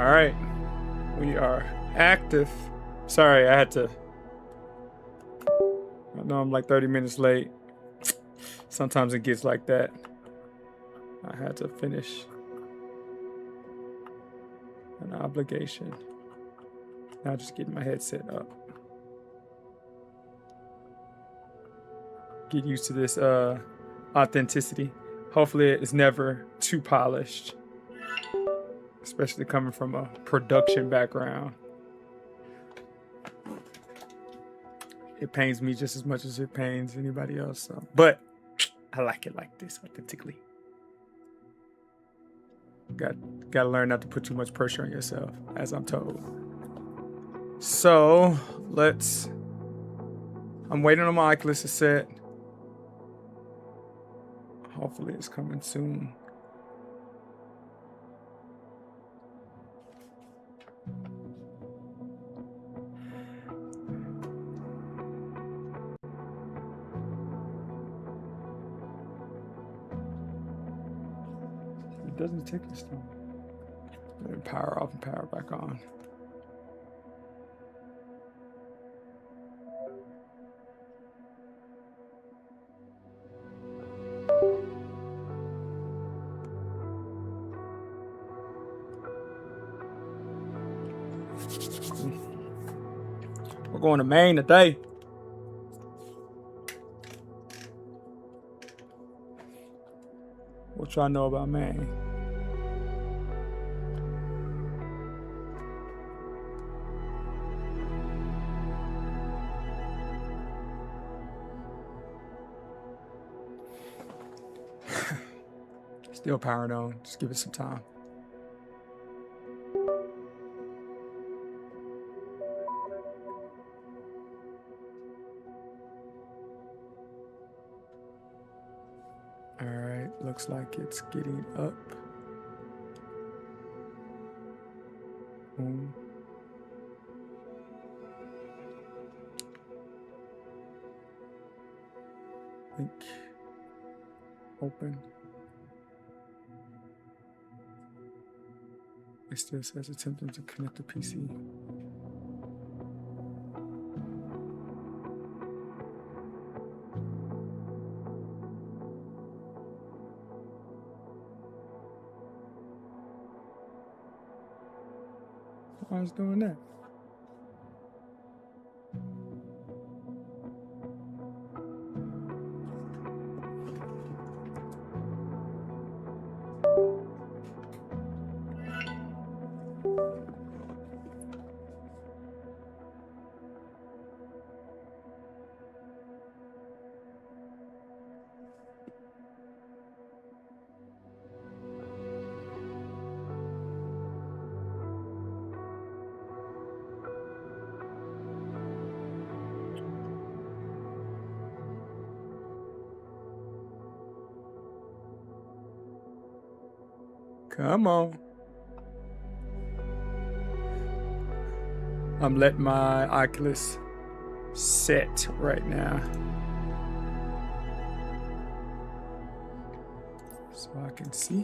right. We are active. Sorry, I know I'm like 30 minutes late. Sometimes it gets like that. I had to finish an obligation. Now just getting my headset up. Get used to this authenticity. Hopefully it's never too polished, especially coming from a production background. It pains me just as much as it pains anybody else. So. But I like it like this, authentically. Got to learn not to put too much pressure on yourself, as I'm told. So I'm waiting on my Oculus to set. Hopefully it's coming soon. It doesn't take this long. Let it power off and power back on. We're going to Maine today. What y'all know about Maine? Still powering on. Just give it some time. All right, looks like it's getting up. Boom. Link. Open. It still says attempting to connect the PC. I was doing that. Come on. I'm letting my Oculus set right now, so I can see.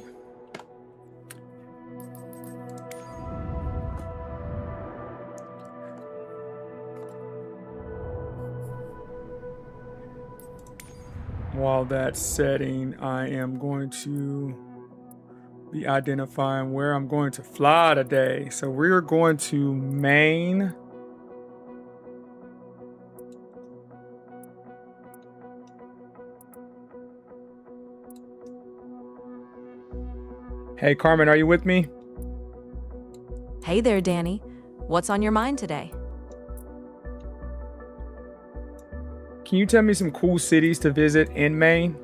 While that's setting, I am going to be identifying where I'm going to fly today. So we're going to Maine. Hey, Carmen, are you with me? Hey there, Danny. What's on your mind today? Can you tell me some cool cities to visit in Maine?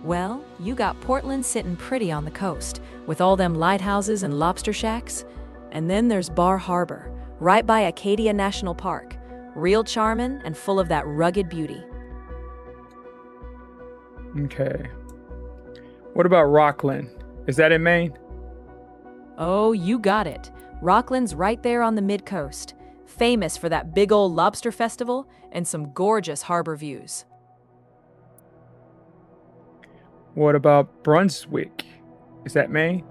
Well, you got Portland sitting pretty on the coast, with all them lighthouses and lobster shacks. And then there's Bar Harbor, right by Acadia National Park. Real charmin' and full of that rugged beauty. Okay. What about Rockland? Is that in Maine? Oh, you got it. Rockland's right there on the mid-coast. Famous for that big old lobster festival and some gorgeous harbor views. What about Brunswick? Is that Maine?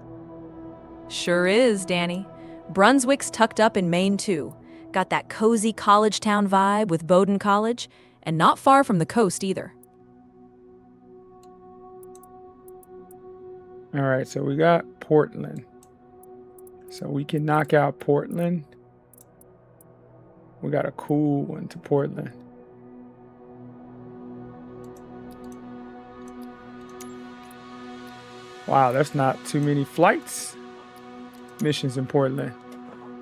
Sure is, Danny. Brunswick's tucked up in Maine, too. Got that cozy college town vibe with Bowdoin College, and not far from the coast either. All right, so we got Portland. So we can knock out Portland. We got a cool one to Portland. Wow, that's not too many flights. Missions in Portland.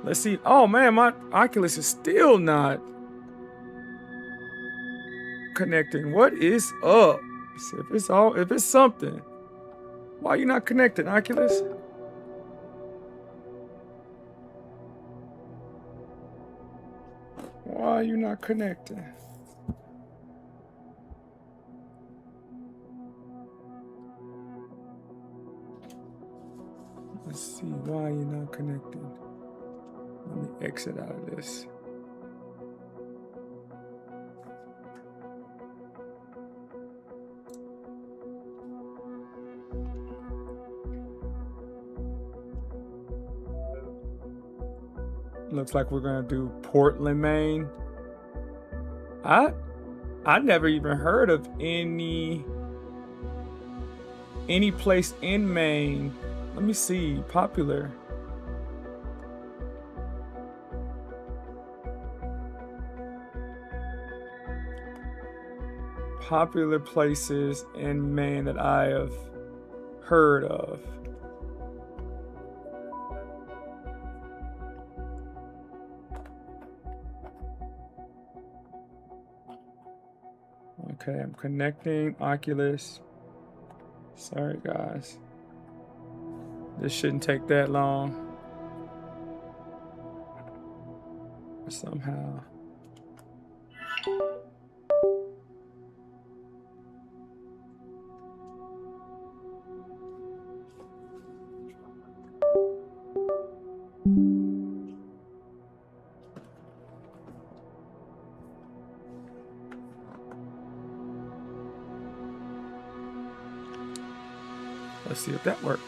Let's see. Oh man, my Oculus is still not connecting. What is up? If it's something, why are you not connected, Oculus? Why are you not connected? Let's see, why are you not connected? Let me exit out of this. Looks like we're gonna do Portland, Maine. I never even heard of any place in Maine. Let me see, popular. Popular places in Maine that I have heard of. Okay, I'm connecting Oculus. Sorry, guys. This shouldn't take that long. Somehow. Let's see if that works.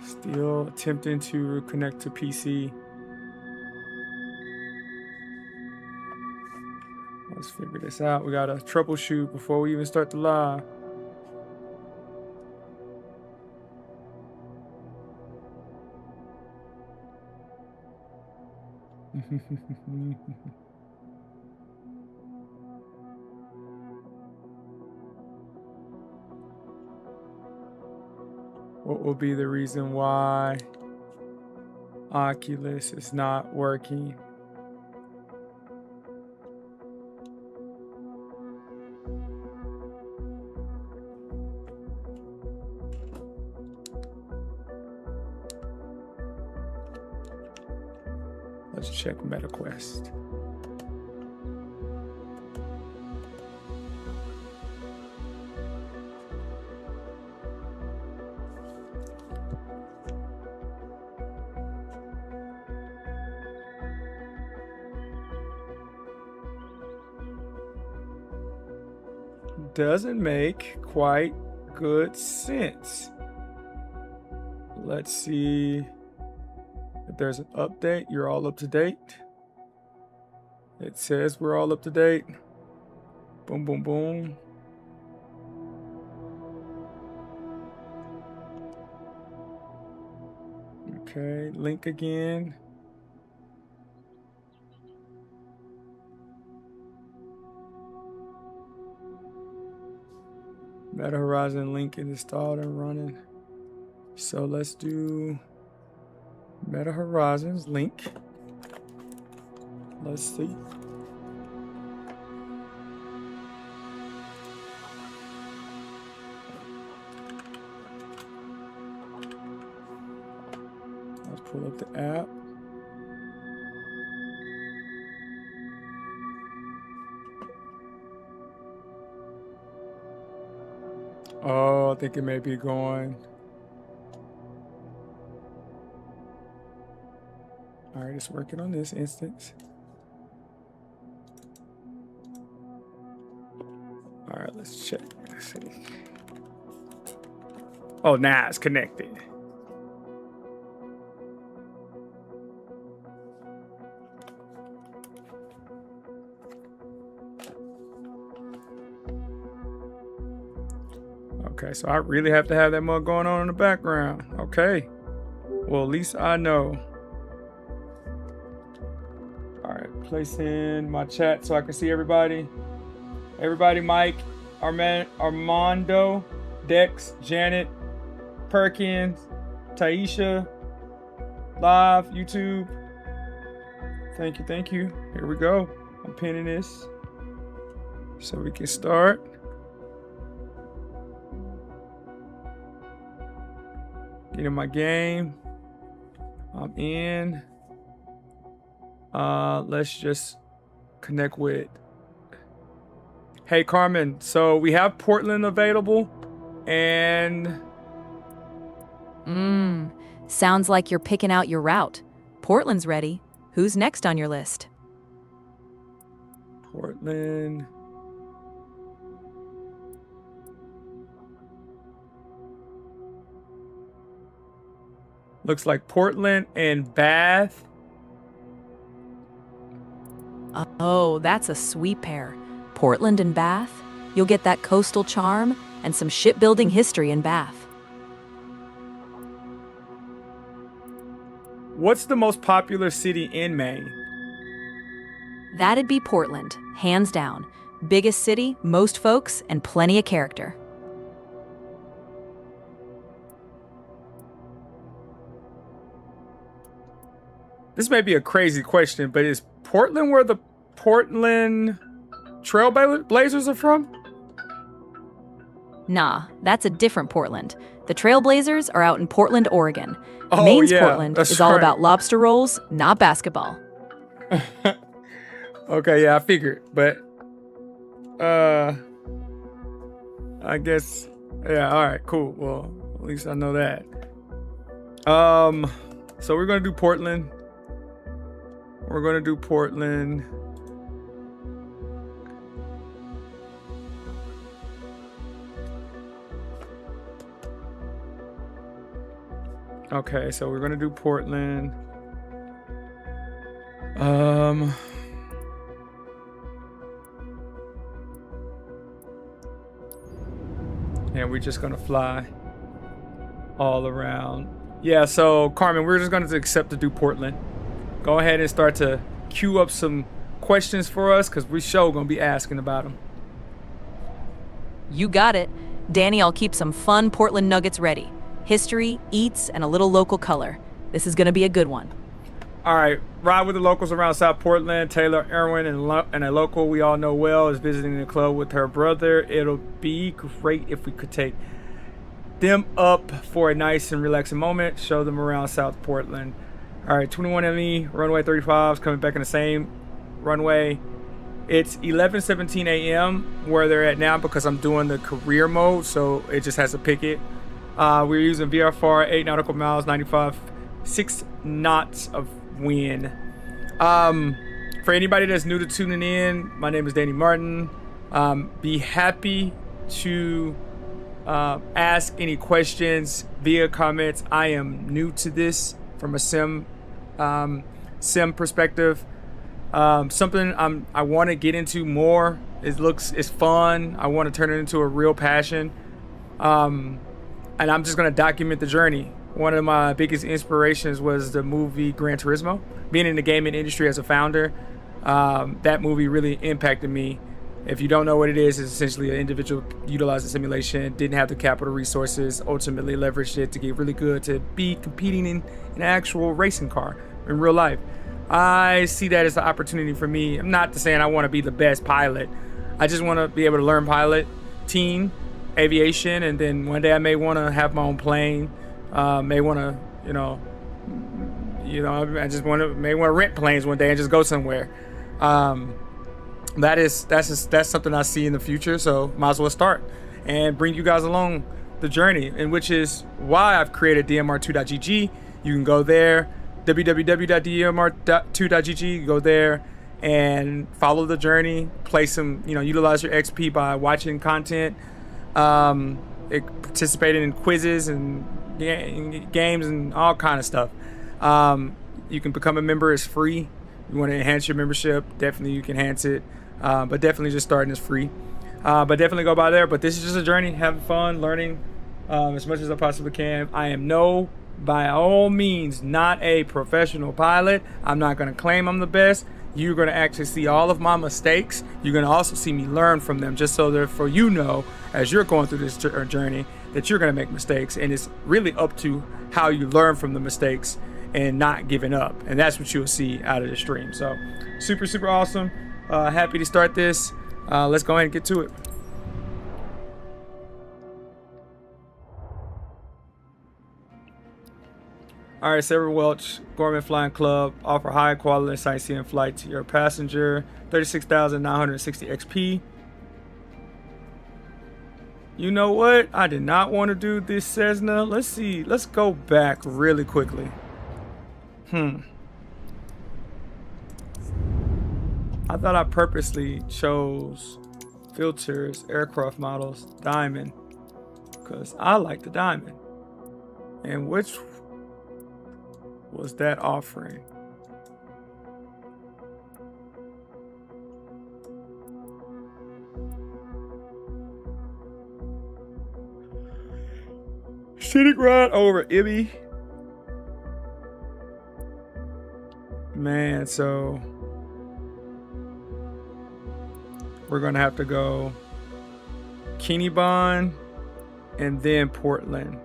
Still attempting to connect to PC. Let's figure this out. We gotta troubleshoot before we even start the live. What will be the reason why Oculus is not working? Let's check MetaQuest. Doesn't make quite good sense. Let's see if there's an update. You're all up to date. It says we're all up to date. Boom, boom, boom. Okay, link again. Meta Horizon link is installed and running. So let's do Meta Horizons link. Let's see. Let's pull up the app. Oh, I think it may be going. All right, it's working on this instance. All right, let's check. Let's see. Oh, now it's connected. Okay, so I really have to have that mug going on in the background. Okay. Well, at least I know. All right, place in my chat so I can see everybody. Everybody, Mike, Armando, Dex, Janet, Perkins, Taisha, live, YouTube. Thank you, thank you. Here we go. I'm pinning this so we can start. Get in my game. I'm in. Let's just connect with. Hey, Carmen. So we have Portland available, and sounds like you're picking out your route. Portland's ready. Who's next on your list? Portland. Looks like Portland and Bath. Oh, that's a sweet pair. Portland and Bath. You'll get that coastal charm and some shipbuilding history in Bath. What's the most popular city in Maine? That'd be Portland, hands down. Biggest city, most folks, and plenty of character. This may be a crazy question, but is Portland where the Portland Trailblazers are from? Nah, that's a different Portland. The Trailblazers are out in Portland, Oregon. Oh, Maine's yeah, Portland is all about lobster rolls, not basketball. Okay, yeah, I figured, but I guess, yeah, all right, cool. Well, at least I know that. So we're gonna do Portland. We're gonna do Portland. Okay, so we're gonna do Portland. And we're just gonna fly all around. Yeah, so Carmen, we're just gonna accept to do Portland. Go ahead and start to queue up some questions for us, because we sure gonna be asking about them. You got it. Danny, I'll keep some fun Portland nuggets ready. History, eats, and a little local color. This is gonna be a good one. All right, ride with the locals around South Portland. Taylor Irwin and a local we all know well is visiting the club with her brother. It'll be great if we could take them up for a nice and relaxing moment. Show them around South Portland. All right, 21ME, runway 35 is coming back in the same runway. It's 11:17 a.m. where they're at now because I'm doing the career mode, so it just has to pick it. We're using VFR, 8 nautical miles, 95, 6 knots of wind. For anybody that's new to tuning in, my name is Danny Martin. Be happy to ask any questions via comments. I am new to this from a sim perspective. Something I want to get into more. It's fun. I want to turn it into a real passion. And I'm just going to document the journey. One of my biggest inspirations was the movie Gran Turismo. Being in the gaming industry as a founder, that movie really impacted me. If you don't know what it is, it's essentially an individual utilized a simulation, didn't have the capital resources, ultimately leveraged it to get really good to be competing in an actual racing car in real life. I see that as an opportunity for me. I'm not saying I want to be the best pilot. I just want to be able to learn team, aviation, and then one day I may want to have my own plane. May want to, I just may want to rent planes one day and just go somewhere. That's something I see in the future. So might as well start and bring you guys along the journey, and which is why I've created DRM2.GG. You can go there, www.dmr2.gg. Go there and follow the journey. Play some, utilize your XP by watching content. participating in quizzes and games and all kind of stuff. You can become a member. It's free. You want to enhance your membership, definitely you can enhance it. But definitely just starting is free. But definitely go by there. But this is just a journey, having fun, learning as much as I possibly can. I am by all means, not a professional pilot. I'm not going to claim I'm the best. You're going to actually see all of my mistakes. You're going to also see me learn from them, just so that as you're going through this journey, that you're going to make mistakes. And it's really up to how you learn from the mistakes and not giving up. And that's what you'll see out of the stream. So super, super awesome. Happy to start this. Let's go ahead and get to it. All right, Sarah Welch, Gorman Flying Club, offer high quality sightseeing flight to your passenger, 36,960 XP. You know what? I did not want to do this Cessna. Let's see. Let's go back really quickly. I thought I purposely chose filters, aircraft models, diamond, because I like the diamond. And which was that offering? Scenic ride over Ibby. Man, so we're gonna have to go Kennebon and then Portland.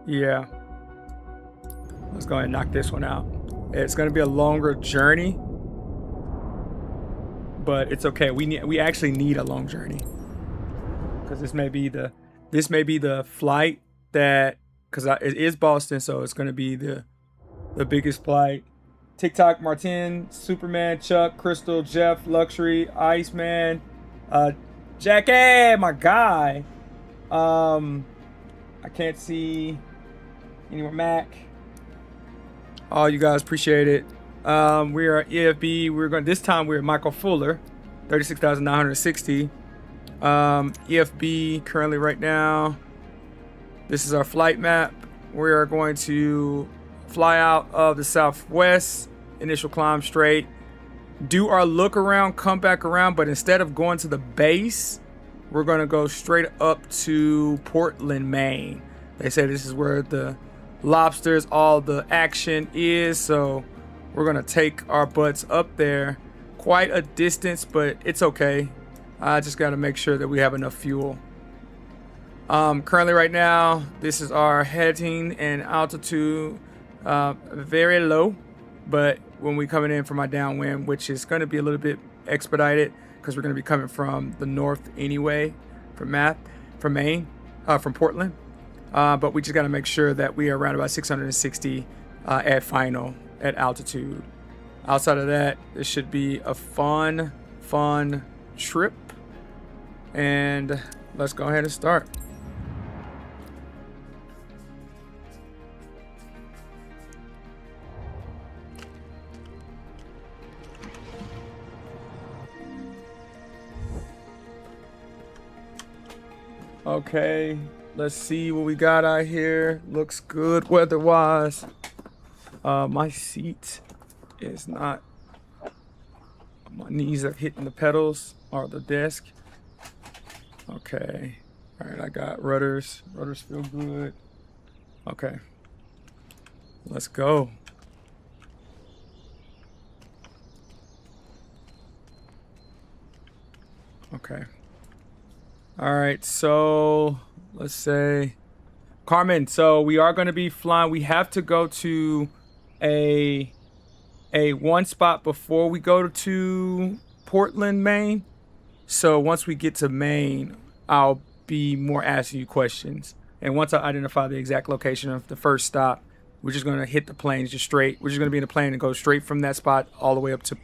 Yeah, let's go ahead and knock this one out. It's going to be a longer journey, but it's okay. We actually need a long journey, because this may be the flight that, because it is Boston, so it's going to be the biggest flight. TikTok, Martin, Superman, Chuck, Crystal, Jeff, Luxury, Iceman, Jackie, my guy. I can't see anywhere. Mac. Oh, you guys, appreciate it. We are EFB. This time we're Michael Fuller, 36,960. EFB currently right now. This is our flight map. We are going to fly out of the southwest, initial climb straight, do our look around, come back around, but instead of going to the base, we're going to go straight up to Portland, Maine. They say this is where the lobsters, all the action is, so we're going to take our butts up there. Quite a distance, but it's okay. I just got to make sure that we have enough fuel. Currently right now, this is our heading and altitude, very low, but when we coming in from our downwind, which is going to be a little bit expedited, because we're going to be coming from the north anyway, from Maine, from Portland. But we just got to make sure that we are around about 660 at final, at altitude. Outside of that, this should be a fun trip. And let's go ahead and start. Okay, let's see what we got out here. Looks good weather-wise. My seat is not... My knees are hitting the pedals or the desk. Okay. All right, I got rudders. Rudders feel good. Okay. Let's go. Okay. All right, so let's say Carmen, so we are going to be flying. We have to go to a one spot before we go to Portland, Maine. So once we get to Maine, I'll be more asking you questions. And once I identify the exact location of the first stop, we're just going to hit the plane just straight. We're just going to be in the plane and go straight from that spot all the way up to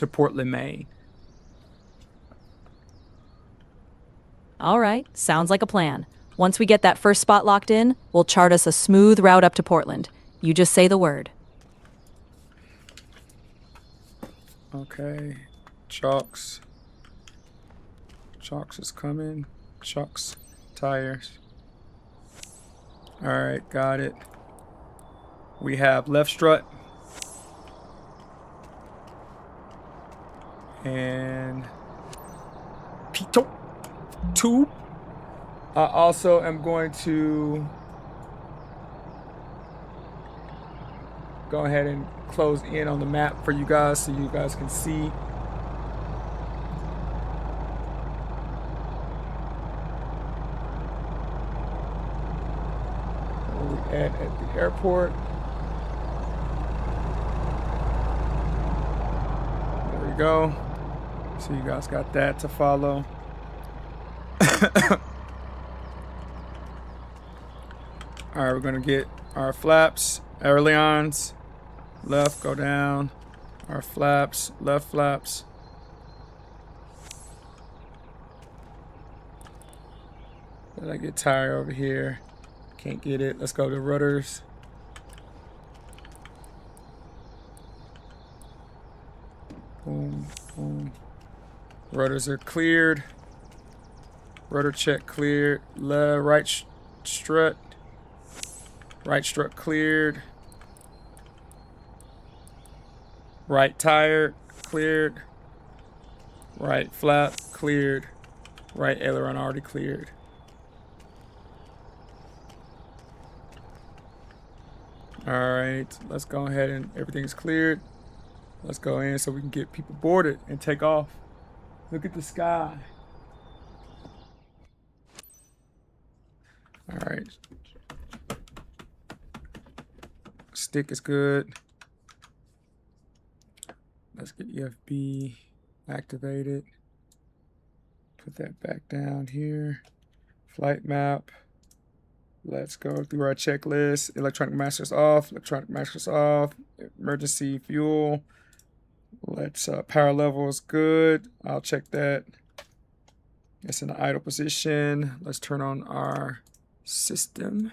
Portland, Maine. All right, sounds like a plan. Once we get that first spot locked in, we'll chart us a smooth route up to Portland. You just say the word. Okay. Chalks is coming. Chalks tires. All right, got it. We have left strut and pitot tube. I also am going to go ahead and close in on the map for you guys so you guys can see. Where we at the airport. There we go. So you guys got that to follow. All right, we're gonna get our flaps, ailerons, left, go down, our flaps, left flaps. Did I get tire over here? Can't get it. Let's go to rudders. Boom, boom. Rudders are cleared. Rudder check cleared. Right strut. Right strut cleared. Right tire cleared. Right flap cleared. Right aileron already cleared. All right, let's go ahead and everything's cleared. Let's go in so we can get people boarded and take off. Look at the sky. All right. Stick is good. Let's get EFB activated. Put that back down here. Flight map. Let's go through our checklist. Electronic masters off. Electronic masters off. Emergency fuel. Let's power level is good. I'll check that. It's in the idle position. Let's turn on our system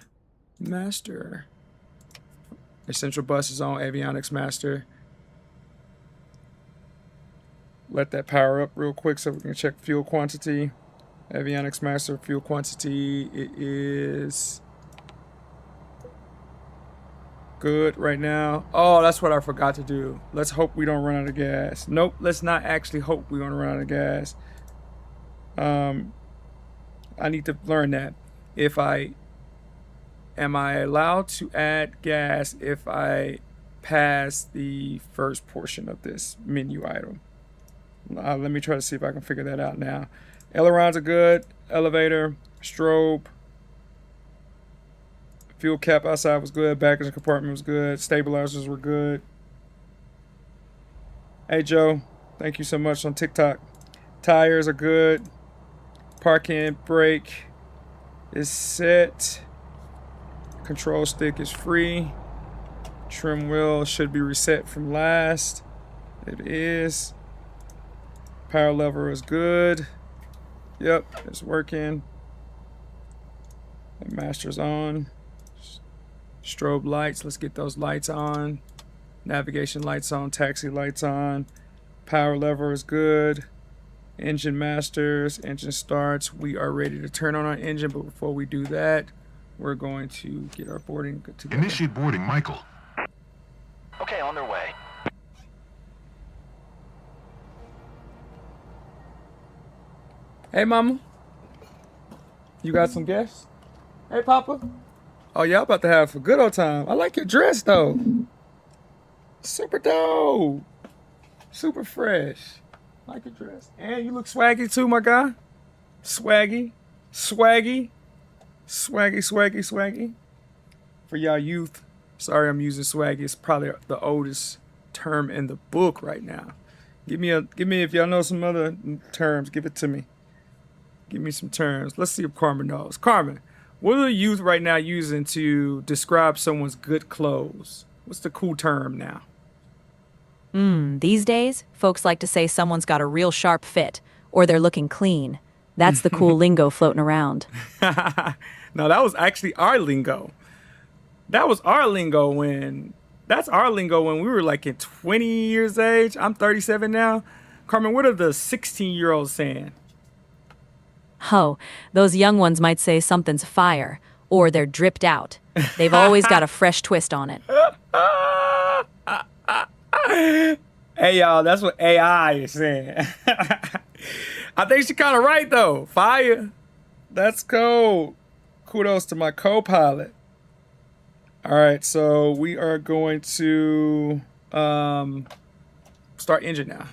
master. Essential bus is on. Avionics master. Let that power up real quick so we can check fuel quantity. Avionics master fuel quantity, it is good right now. Oh, that's what I forgot to do. Let's hope we don't run out of gas. Nope, let's not actually hope we're gonna run out of gas. I need to learn that. Am I allowed to add gas if I pass the first portion of this menu item? Let me try to see if I can figure that out now. Ailerons are good. Elevator, strobe. Fuel cap outside was good. Baggage compartment was good. Stabilizers were good. Hey Joe, thank you so much on TikTok. Tires are good. Parking brake is set. Control stick is free. Trim wheel should be reset from last. It is. Power lever is good. Yep, it's working. The master's on. Strobe lights, let's get those lights on. Navigation lights on, taxi lights on. Power lever is good. Engine masters, engine starts. We are ready to turn on our engine, but before we do that, we're going to get our boarding together. Initiate boarding, Michael. Okay, on their way. Hey, mama. You got some guests? Hey, Papa. Oh, y'all about to have a good old time. I like your dress, though. Super dope. Super fresh. I like your dress. And you look swaggy, too, my guy. Swaggy. Swaggy. Swaggy, swaggy, swaggy. For y'all youth, sorry I'm using swaggy. It's probably the oldest term in the book right now. Give me if y'all know some other terms, give it to me. Give me some terms. Let's see if Carmen knows. Carmen, what are the youth right now using to describe someone's good clothes? What's the cool term now? These days, folks like to say someone's got a real sharp fit, or they're looking clean. That's the cool lingo floating around. No, that was actually our lingo. That was our lingo that's our lingo when we were like in 20 years age. I'm 37 now. Carmen, what are the 16-year-olds saying? Oh, those young ones might say something's fire, or they're dripped out. They've always got a fresh twist on it. Hey, y'all, that's what AI is saying. I think she's kind of right, though. Fire. That's cool. Kudos to my co-pilot. All right, so we are going to start engine now.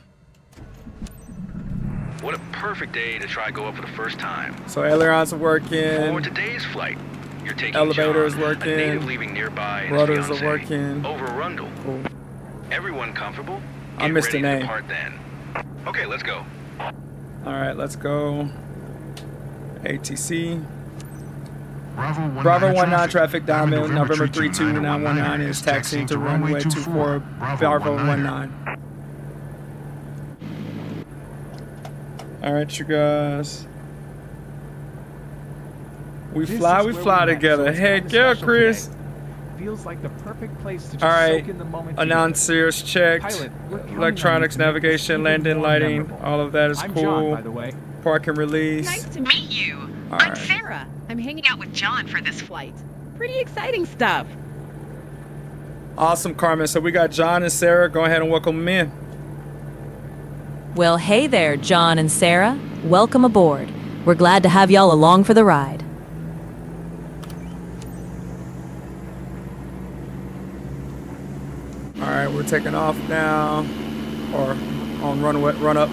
What a perfect day to try go up for the first time. So ailerons are For working. today's flight, you're taking Elevator is John, working. a native leaving nearby, and Rudders his are fiancée, working. over Rundle. Cool. Everyone comfortable? I Get missed the ready to name. depart then. Okay, let's go. All right, let's go. ATC. Bravo 19 traffic Diamond, November 32919 is taxiing to runway 24, Bravo 19. All right, you guys. We fly together. Heck yeah, Chris. Feels like the perfect place to just All right, soak in the moment. announcers checked. Pilot, we're counting on Electronics, you to make this navigation, even landing, more lighting, memorable. all of that is I'm cool. John, by the way. Park and release. Nice to meet you. All I'm right. Sarah. I'm hanging out with John for this flight. Pretty exciting stuff. Awesome, Carmen. So we got John and Sarah. Go ahead and welcome them in. Well, hey there, John and Sarah. Welcome aboard. We're glad to have y'all along for the ride. All right, we're taking off now, or on run up.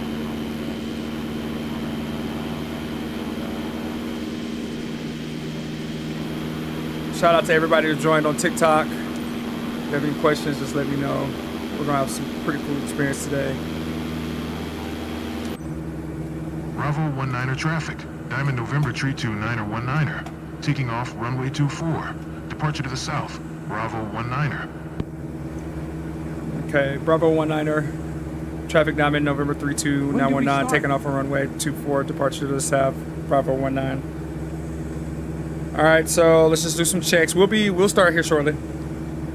Shout out to everybody who joined on TikTok. If you have any questions, just let me know. We're gonna have some pretty cool experience today. Bravo 19er traffic. Diamond November 329er 19er. Taking off runway 24. Departure to the south. Bravo 19er. Okay, Bravo 19er. Traffic Diamond November 32919, taking off on runway 24, departure to the south, Bravo 19. All right, so let's just do some checks. We'll start here shortly.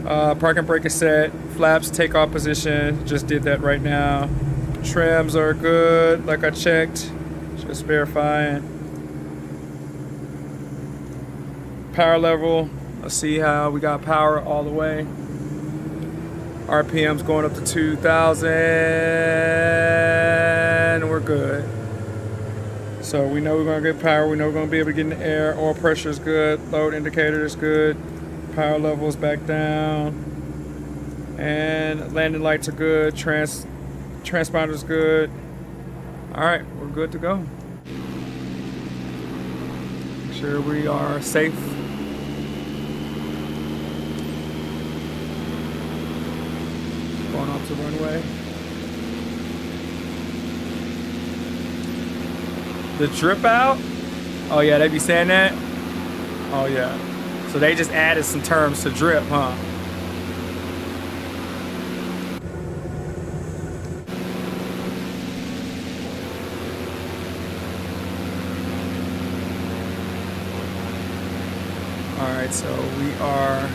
Parking brake is set. Flaps takeoff position. Just did that right now. Trims are good, like I checked. Just verifying. Power level. Let's see how we got power all the way. RPM's going up to 2,000. We're good. So we know we're going to get power. We know we're going to be able to get in the air. Oil pressure is good. Load indicator is good. Power level is back down. And landing lights are good. Transponder is good. All right, we're good to go. Make sure we are safe. Going off the runway. The drip out? Oh yeah, they be saying that? Oh yeah. So they just added some terms to drip, huh? Alright, so we are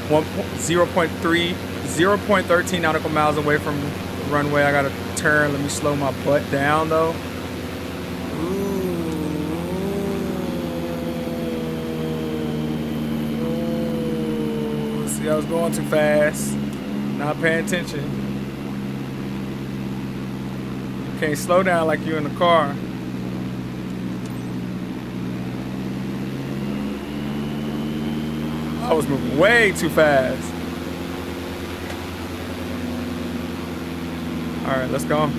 0.13 nautical miles away from the runway. I gotta turn. Let me slow my butt down though. Ooh. See, I was going too fast. Not paying attention. You can't slow down like you in the car. I was moving way too fast. All right, let's go.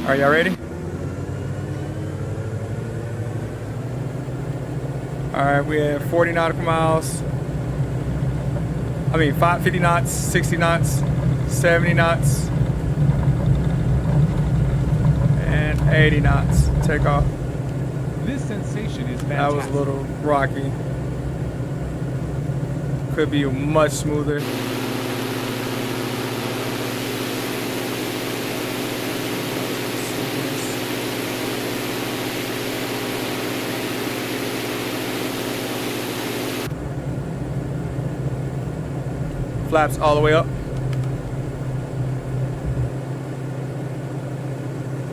Are y'all ready? All right, we have 40 nautical miles. 50 knots, 60 knots, 70 knots, and 80 knots. Take off. This sensation is fantastic. That was a little rocky. Could be much smoother. flaps all the way up.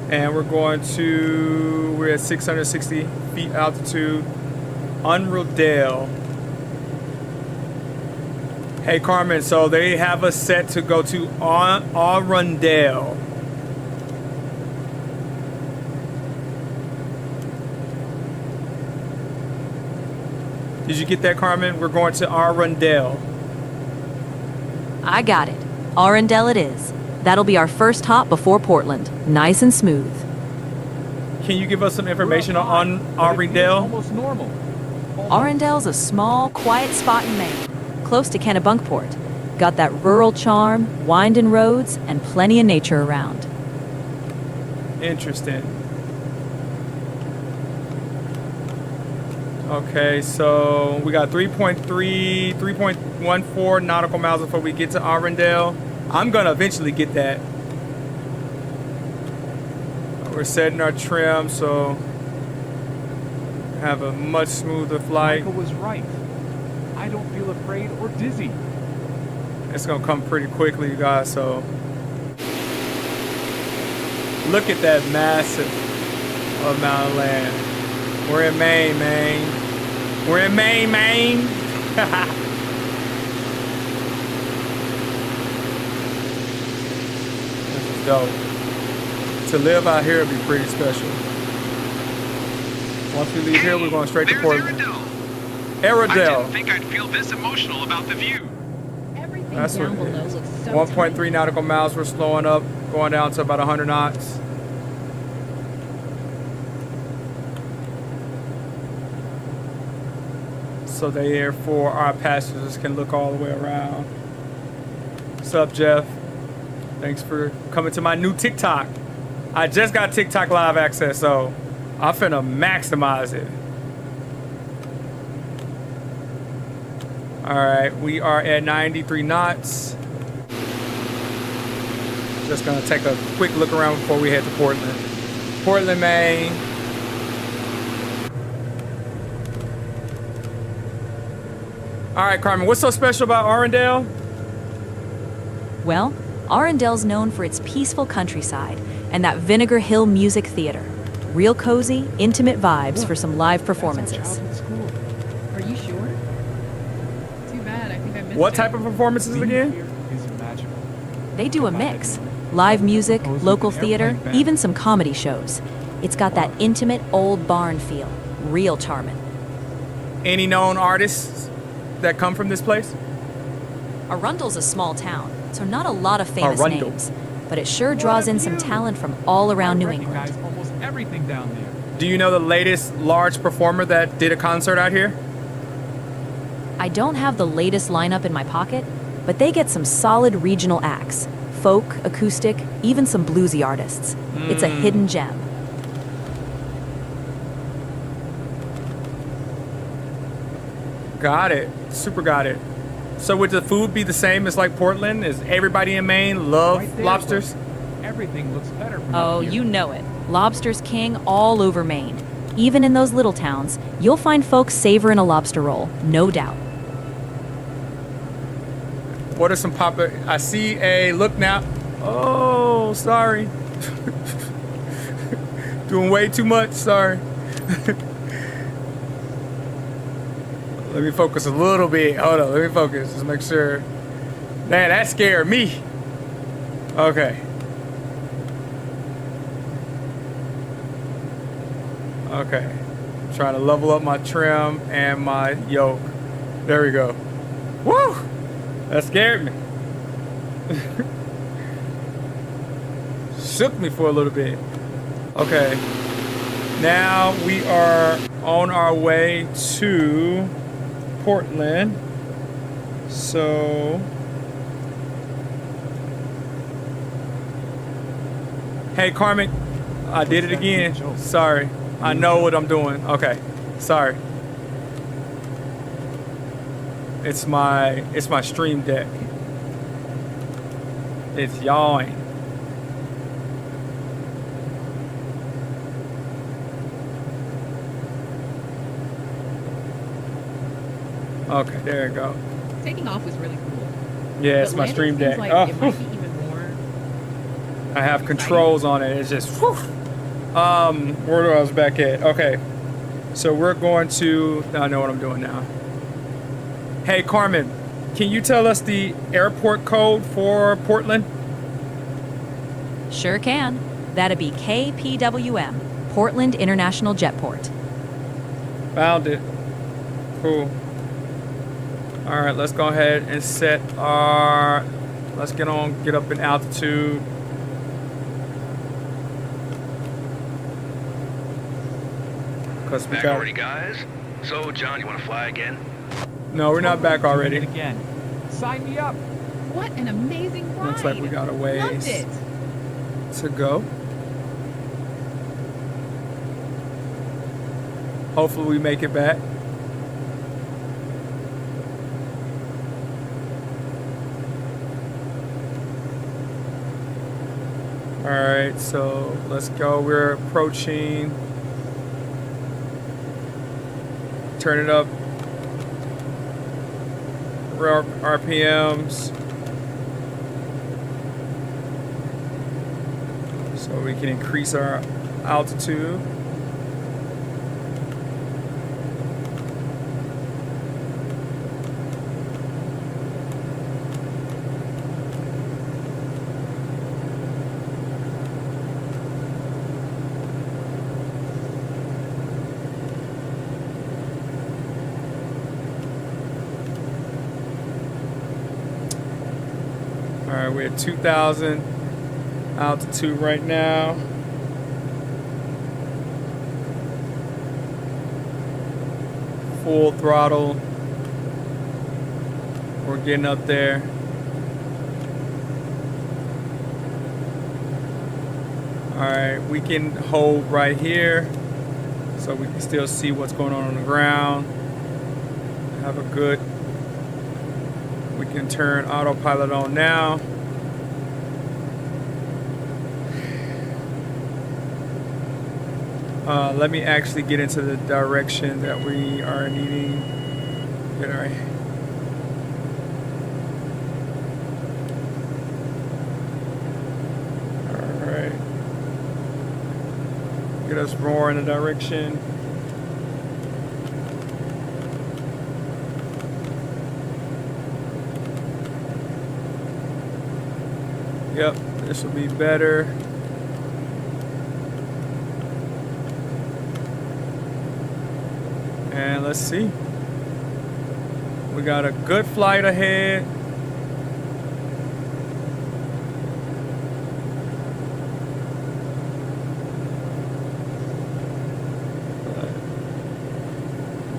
And we're at 660 feet altitude. Unreal. Hey Carmen, so they have us set to go to Arundel. Did you get that, Carmen? We're going to Arundel. I got it. Arundel it is. That'll be our first hop before Portland. Nice and smooth. Can you give us some information on But it feels Arundel? almost normal. Arundel's a small, quiet spot in Maine, close to Kennebunkport. Got that rural charm, winding roads, and plenty of nature around. Interesting. Okay, so we got 3.14 nautical miles before we get to Arundel. I'm gonna eventually get that. We're setting our trim, so have a much smoother flight. Michael was right. I don't feel afraid or dizzy. It's gonna come pretty quickly, you guys, so look at that massive amount of land. We're in Maine, Maine. We're in Maine, Maine. This is dope. To live out here would be pretty special. Once we leave here, we're going straight to Portland. I Arundel. didn't think I'd feel this emotional about the view. Everything That's down what it below is. looks so 1.3 nautical miles. We're slowing up, going down to about 100 knots. So therefore our passengers can look all the way around. What's up, Jeff? Thanks for coming to my new TikTok. I just got TikTok live access, so I'm finna maximize it. All right, we are at 93 knots. Just gonna take a quick look around before we head to Portland. Portland, Maine. All right, Carmen, what's so special about Arundel? Well, Arundel's known for its peaceful countryside and that Vinegar Hill Music Theater. Real cozy, intimate vibes for some live performances. That's our childhood school. Are you sure? Too bad. I think I missed What it. type of performances Being again? here is magical. They do a mix. Live music, local theater, even some comedy shows. It's got that intimate old barn feel. Real charming. Any known artists that come from this place? Arundel's a small town, so not a lot of famous Arundel. names. But it sure draws in some talent from all around New I England. recognize almost everything down there. Do you know the latest large performer that did a concert out here? I don't have the latest lineup in my pocket, but they get some solid regional acts. Folk, acoustic, even some bluesy artists. It's a hidden gem. Got it. Super got it. So would the food be the same as like Portland? Is everybody in Maine love Right there, lobsters? look. Everything looks better from Oh, up here. you know it. Lobster's king all over Maine. Even in those little towns, you'll find folks savoring a lobster roll, no doubt. What are some popular? I see a look now. Oh, sorry. Doing way too much. Sorry. Let me focus a little bit. Hold on. Let me focus. Just make sure. Man, that scared me. Okay. Okay. I'm trying to level up my trim and my yoke. There we go. Woo! That scared me. Shook me for a little bit. Okay. Now we are on our way to Portland. So hey Carmen, I did it again. Sorry. I know what I'm doing. Okay. Sorry. It's my stream deck. It's yawing. Okay, there you go. Taking off was really cool. Yeah, it's But my landing stream seems deck. like Oh. it might be even more. I have controls on it. It's just, whew. Where do I was back at? Okay. So we're going to, I know what I'm doing now. Hey, Carmen, can you tell us the airport code for Portland? Sure can. That'd be KPWM, Portland International Jetport. Found it. Cool. All right, let's go ahead and set our, let's get up in altitude. Because we Back got, already, guys? So, John, you want to fly again? no, we're not back Doing already. it again. Sign me up. What an amazing ride. Looks like we got a ways Loved it. to go. Hopefully we make it back. All right, so let's go. We're approaching. Turn it up. RPMs. So we can increase our altitude. All right, we're at 2,000 altitude right now. Full throttle. We're getting up there. All right, we can hold right here so we can still see what's going on the ground. Have a good, we can turn autopilot on now. Let me actually get into the direction that we are needing. Get our, all right. Get us more in the direction. Yep, this will be better. And let's see. We got a good flight ahead.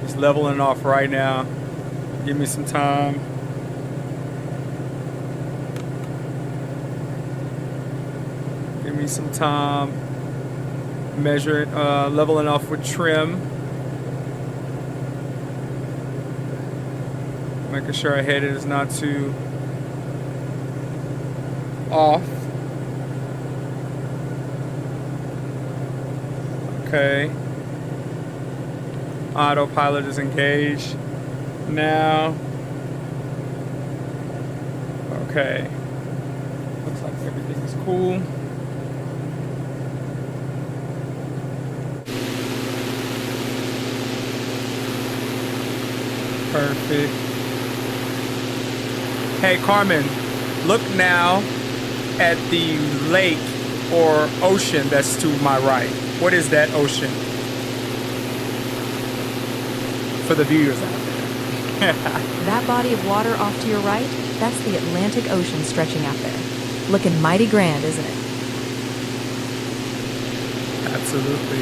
Just leveling off right now. Give me some time. Give me some time. Measuring, leveling off with trim. Making sure our head is not too off. Okay. Autopilot is engaged now. Okay. Looks like everything is cool. Perfect. Hey, Carmen, look now at the lake or ocean that's to my right. What is that ocean? For the viewers out there. That body of water off to your right, that's the Atlantic Ocean stretching out there. Looking mighty grand, isn't it? Absolutely.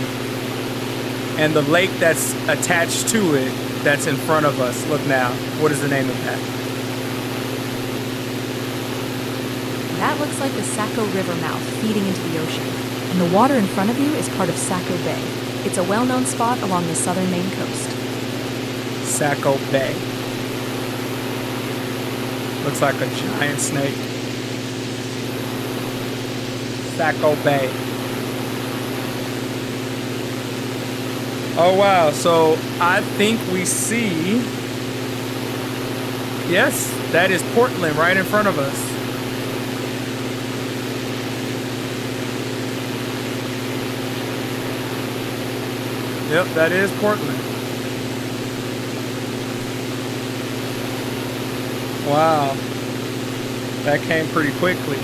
And the lake that's attached to it, that's in front of us. Look now. What is the name of that? That looks like the Saco River mouth feeding into the ocean. And the water in front of you is part of Saco Bay. It's a well-known spot along the southern Maine coast. Saco Bay. Looks like a giant snake. Saco Bay. Oh wow, so I think we see, Yes, that is Portland right in front of us. Yep, that is Portland. Wow. That came pretty quickly.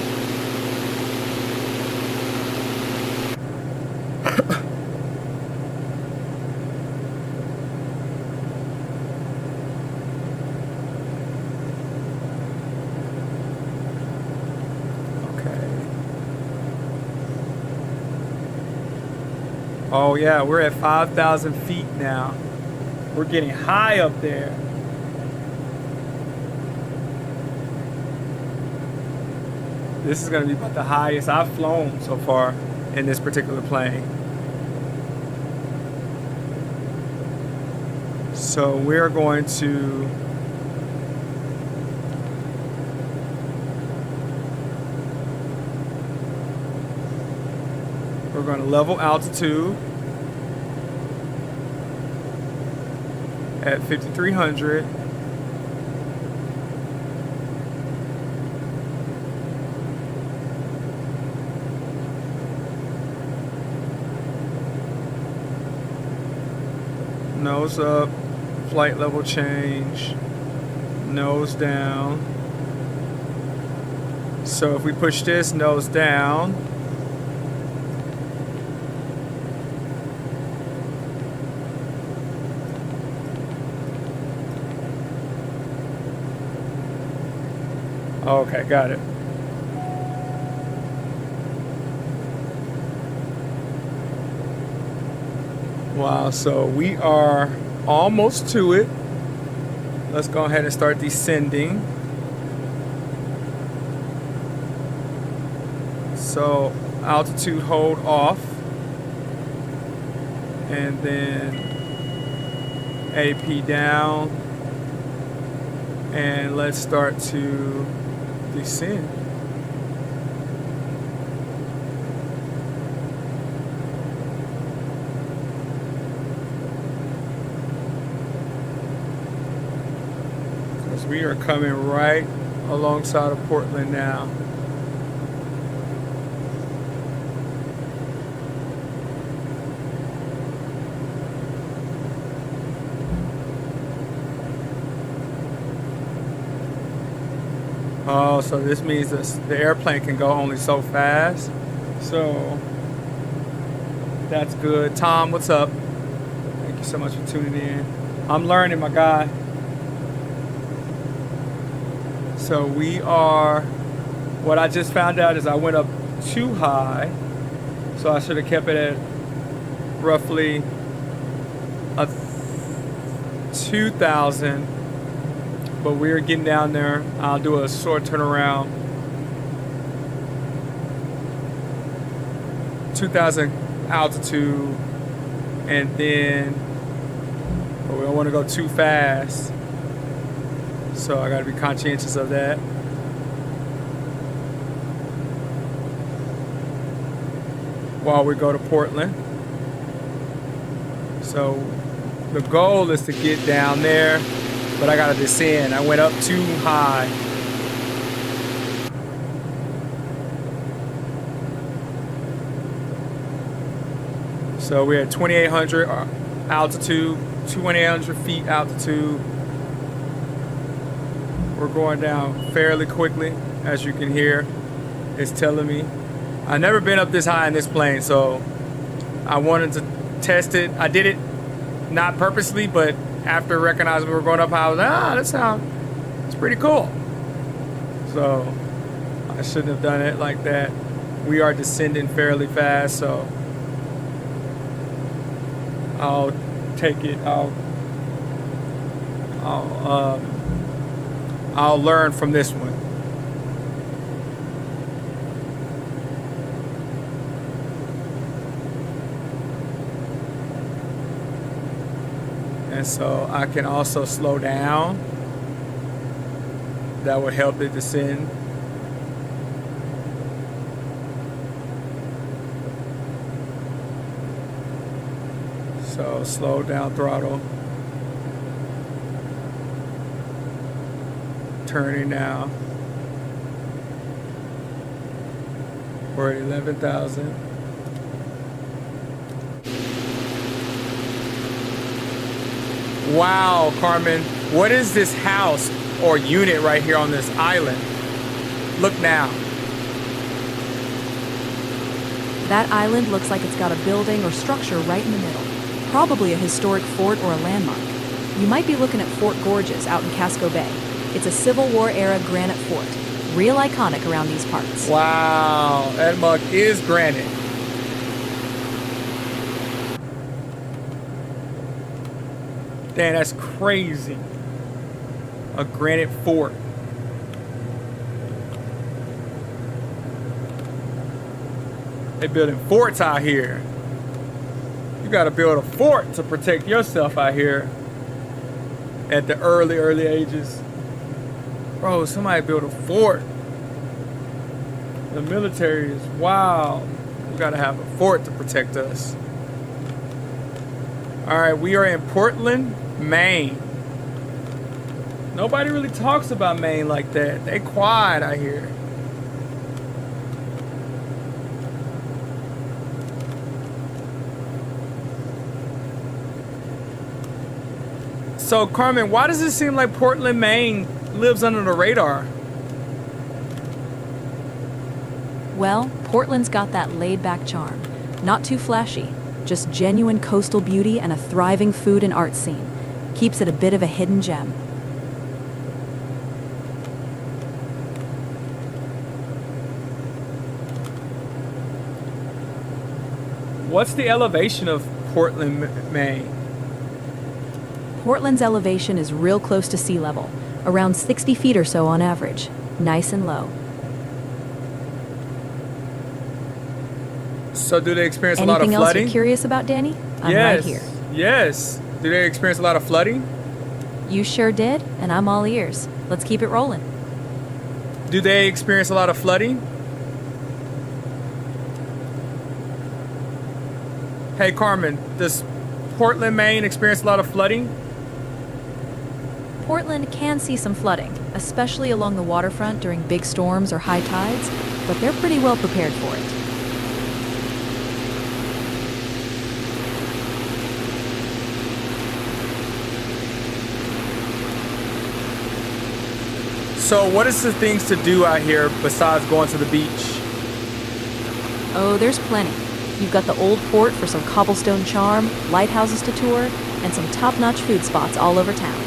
Oh yeah, we're at 5,000 feet now. We're getting high up there. This is gonna be about the highest I've flown so far in this particular plane. So we're going to level altitude at 5,300. Nose up, flight level change, nose down. So if we push this nose down, okay, got it. Wow, so we are almost to it. Let's go ahead and start descending. So altitude hold off. And then AP down. And let's start to descend. Because we are coming right alongside of Portland now. Oh, so this means the airplane can go only so fast. So that's good. Tom, what's up? Thank you so much for tuning in. I'm learning, my guy. So we are, what I just found out is I went up too high. So I should have kept it at roughly 2,000. But we're getting down there. I'll do a short turnaround. 2,000 altitude, and then we don't want to go too fast, so I got to be conscientious of that. While we go to Portland. So the goal is to get down there, but I gotta descend. I went up too high. So we're at 2,800 altitude, 2,800 feet altitude. We're going down fairly quickly, as you can hear. It's telling me. I've never been up this high in this plane, so I wanted to test it. I did it not purposely, but after recognizing we were going up high, I was like, it's pretty cool. So I shouldn't have done it like that. We are descending fairly fast, so I'll take it. I'll learn from this one. And so I can also slow down. That would help it descend. So slow down throttle. currently now. We're at 11,000. Wow, Carmen, what is this house or unit right here on this island? Look now. That island looks like it's got a building or structure right in the middle. Probably a historic fort or a landmark. You might be looking at Fort Gorges out in Casco Bay. It's a Civil War era granite fort. Real iconic around these parts. Wow, that mug is granite. Damn, that's crazy. A granite fort. They building forts out here. You gotta build a fort to protect yourself out here at the early ages. Bro, somebody built a fort. The military is wow. We gotta have a fort to protect us. All right, we are in Portland, Maine. Nobody really talks about Maine like that. They quiet out here. So, Carmen, why does it seem like Portland, Maine lives under the radar? Well, Portland's got that laid-back charm. Not too flashy, just genuine coastal beauty and a thriving food and art scene. Keeps it a bit of a hidden gem. What's the elevation of Portland, Maine? Portland's elevation is real close to sea level, around 60 feet or so on average. Nice and low. So do they experience a lot of Anything else flooding? you're curious about, Danny? I'm Yes. right here. Yes. Do they experience a lot of flooding? You sure did, and I'm all ears. Let's keep it rolling. Do they experience a lot of flooding? Hey, Carmen, does Portland, Maine experience a lot of flooding? Portland can see some flooding, especially along the waterfront during big storms or high tides, but they're pretty well prepared for it. So what is the things to do out here besides going to the beach? Oh, there's plenty. You've got the old fort for some cobblestone charm, lighthouses to tour, and some top-notch food spots all over town.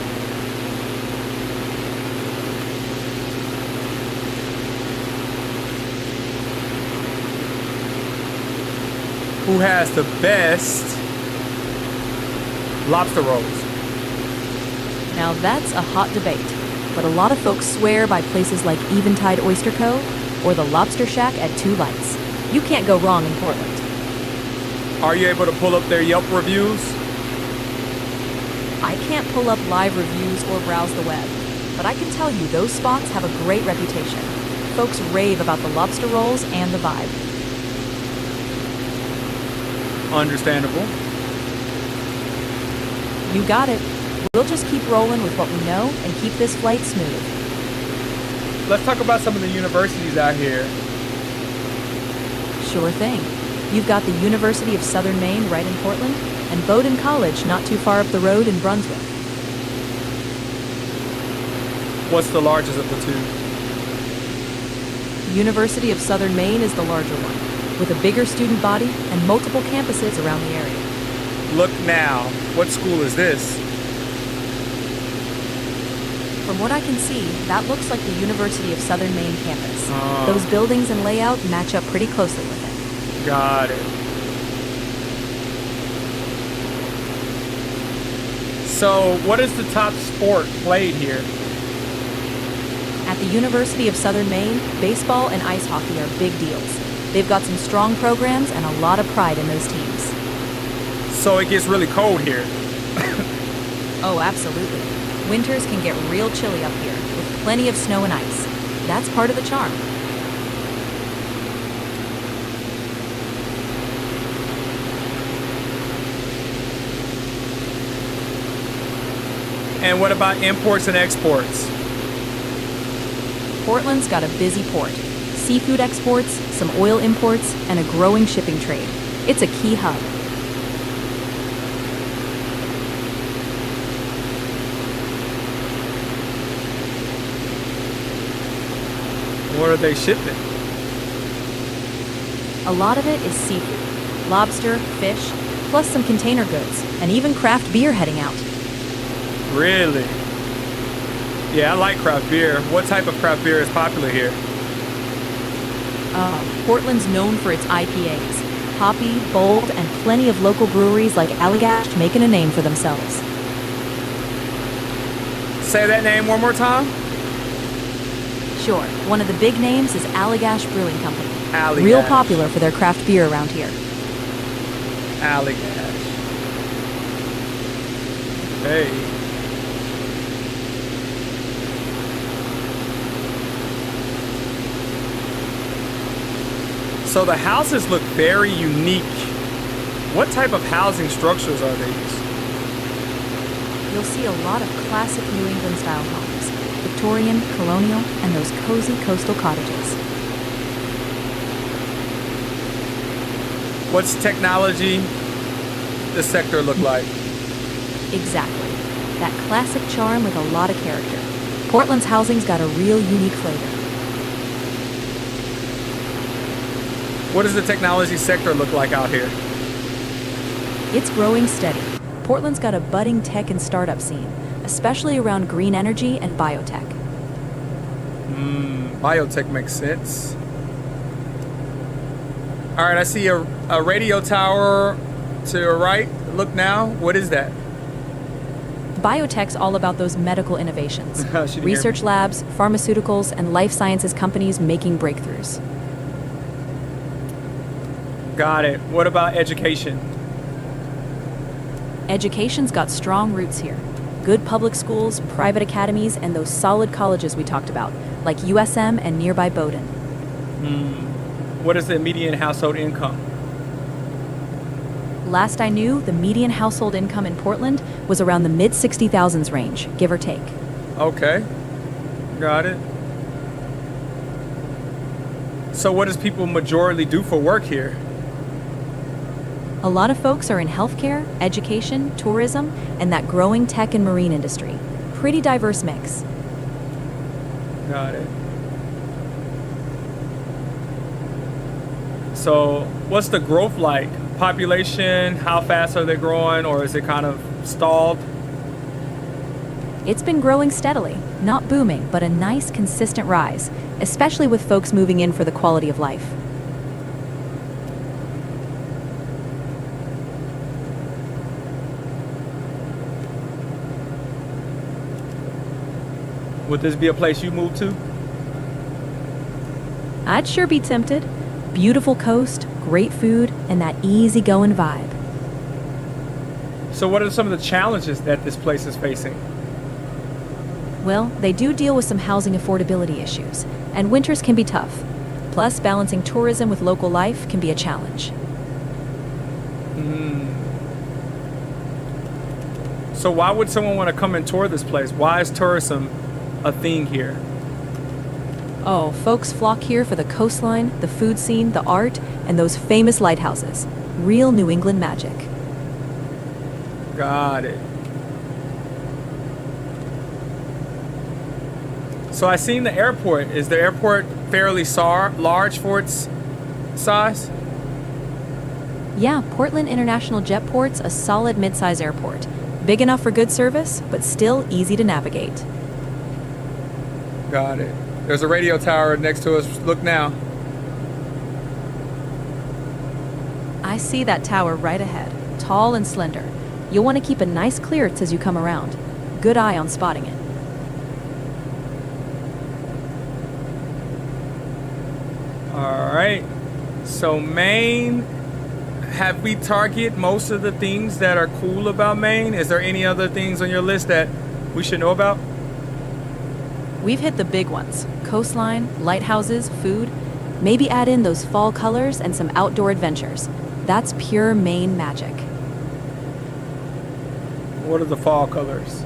Who has the best lobster rolls? Now that's a hot debate, but a lot of folks swear by places like Eventide Oyster Cove or the Lobster Shack at Two Lights. You can't go wrong in Portland. Are you able to pull up their Yelp reviews? I can't pull up live reviews or browse the web, but I can tell you those spots have a great reputation. Folks rave about the lobster rolls and the vibe. Understandable. You got it. We'll just keep rolling with what we know and keep this flight smooth. Let's talk about some of the universities out here. Sure thing. You've got the University of Southern Maine right in Portland, and Bowdoin College not too far up the road in Brunswick. What's the largest of the two? The University of Southern Maine is the larger one, with a bigger student body and multiple campuses around the area. Look now. What school is this? From what I can see, that looks like the University of Southern Maine campus. Oh. Those buildings and layout match up pretty closely with it. Got it. So, what is the top sport played here? At the University of Southern Maine, baseball and ice hockey are big deals. They've got some strong programs and a lot of pride in those teams. So it gets really cold here. Oh, absolutely. Winters can get real chilly up here, with plenty of snow and ice. That's part of the charm. And what about imports and exports? Portland's got a busy port, seafood exports, some oil imports, and a growing shipping trade. It's a key hub. What are they shipping? A lot of it is seafood, lobster, fish, plus some container goods, and even craft beer heading out. Really? Yeah, I like craft beer. What type of craft beer is popular here? Portland's known for its IPAs. Hoppy, bold, and plenty of local breweries like Allagash making a name for themselves. Say that name one more time. Sure, one of the big names is Allagash Brewing Company. Allagash. Real popular for their craft beer around here. Allagash. Hey. So the houses look very unique. What type of housing structures are these? You'll see a lot of classic New England style homes, Victorian, colonial, and those cozy coastal cottages. What's technology the sector look like? Exactly. That classic charm with a lot of character. Portland's housing's got a real unique flavor. What does the technology sector look like out here? It's growing steady. Portland's got a budding tech and startup scene, especially around green energy and biotech. Biotech makes sense. All right, I see a radio tower to your right. Look now. What is that? Biotech's all about those medical innovations. She didn't hear Research me. labs, pharmaceuticals, and life sciences companies making breakthroughs. Got it. What about education? Education's got strong roots here. Good public schools, private academies, and those solid colleges we talked about, like USM and nearby Bowdoin. What is the median household income? Last I knew, the median household income in Portland was around the mid-60,000s range, give or take. Okay. Got it. So what does people majorly do for work here? A lot of folks are in healthcare, education, tourism, and that growing tech and marine industry. Pretty diverse mix. Got it. So what's the growth like? Population, how fast are they growing, or is it kind of stalled? It's been growing steadily, not booming, but a nice, consistent rise, especially with folks moving in for the quality of life. Would this be a place you move to? I'd sure be tempted. Beautiful coast, great food, and that easygoing vibe. So what are some of the challenges that this place is facing? Well, they do deal with some housing affordability issues, and winters can be tough. Plus, balancing tourism with local life can be a challenge. So why would someone want to come and tour this place? Why is tourism a thing here? Oh, folks flock here for the coastline, the food scene, the art, and those famous lighthouses. Real New England magic. Got it. So I seen the airport. Is the airport fairly large for its size? Yeah, Portland International Jetport's a solid mid-size airport. Big enough for good service, but still easy to navigate. Got it. There's a radio tower next to us. Look now. I see that tower right ahead, tall and slender. You'll want to keep a nice clearance as you come around. Good eye on spotting it. All right. So Maine, have we targeted most of the things that are cool about Maine? Is there any other things on your list that we should know about? We've hit the big ones. Coastline, lighthouses, food. Maybe add in those fall colors and some outdoor adventures. That's pure Maine magic. What are the fall colors?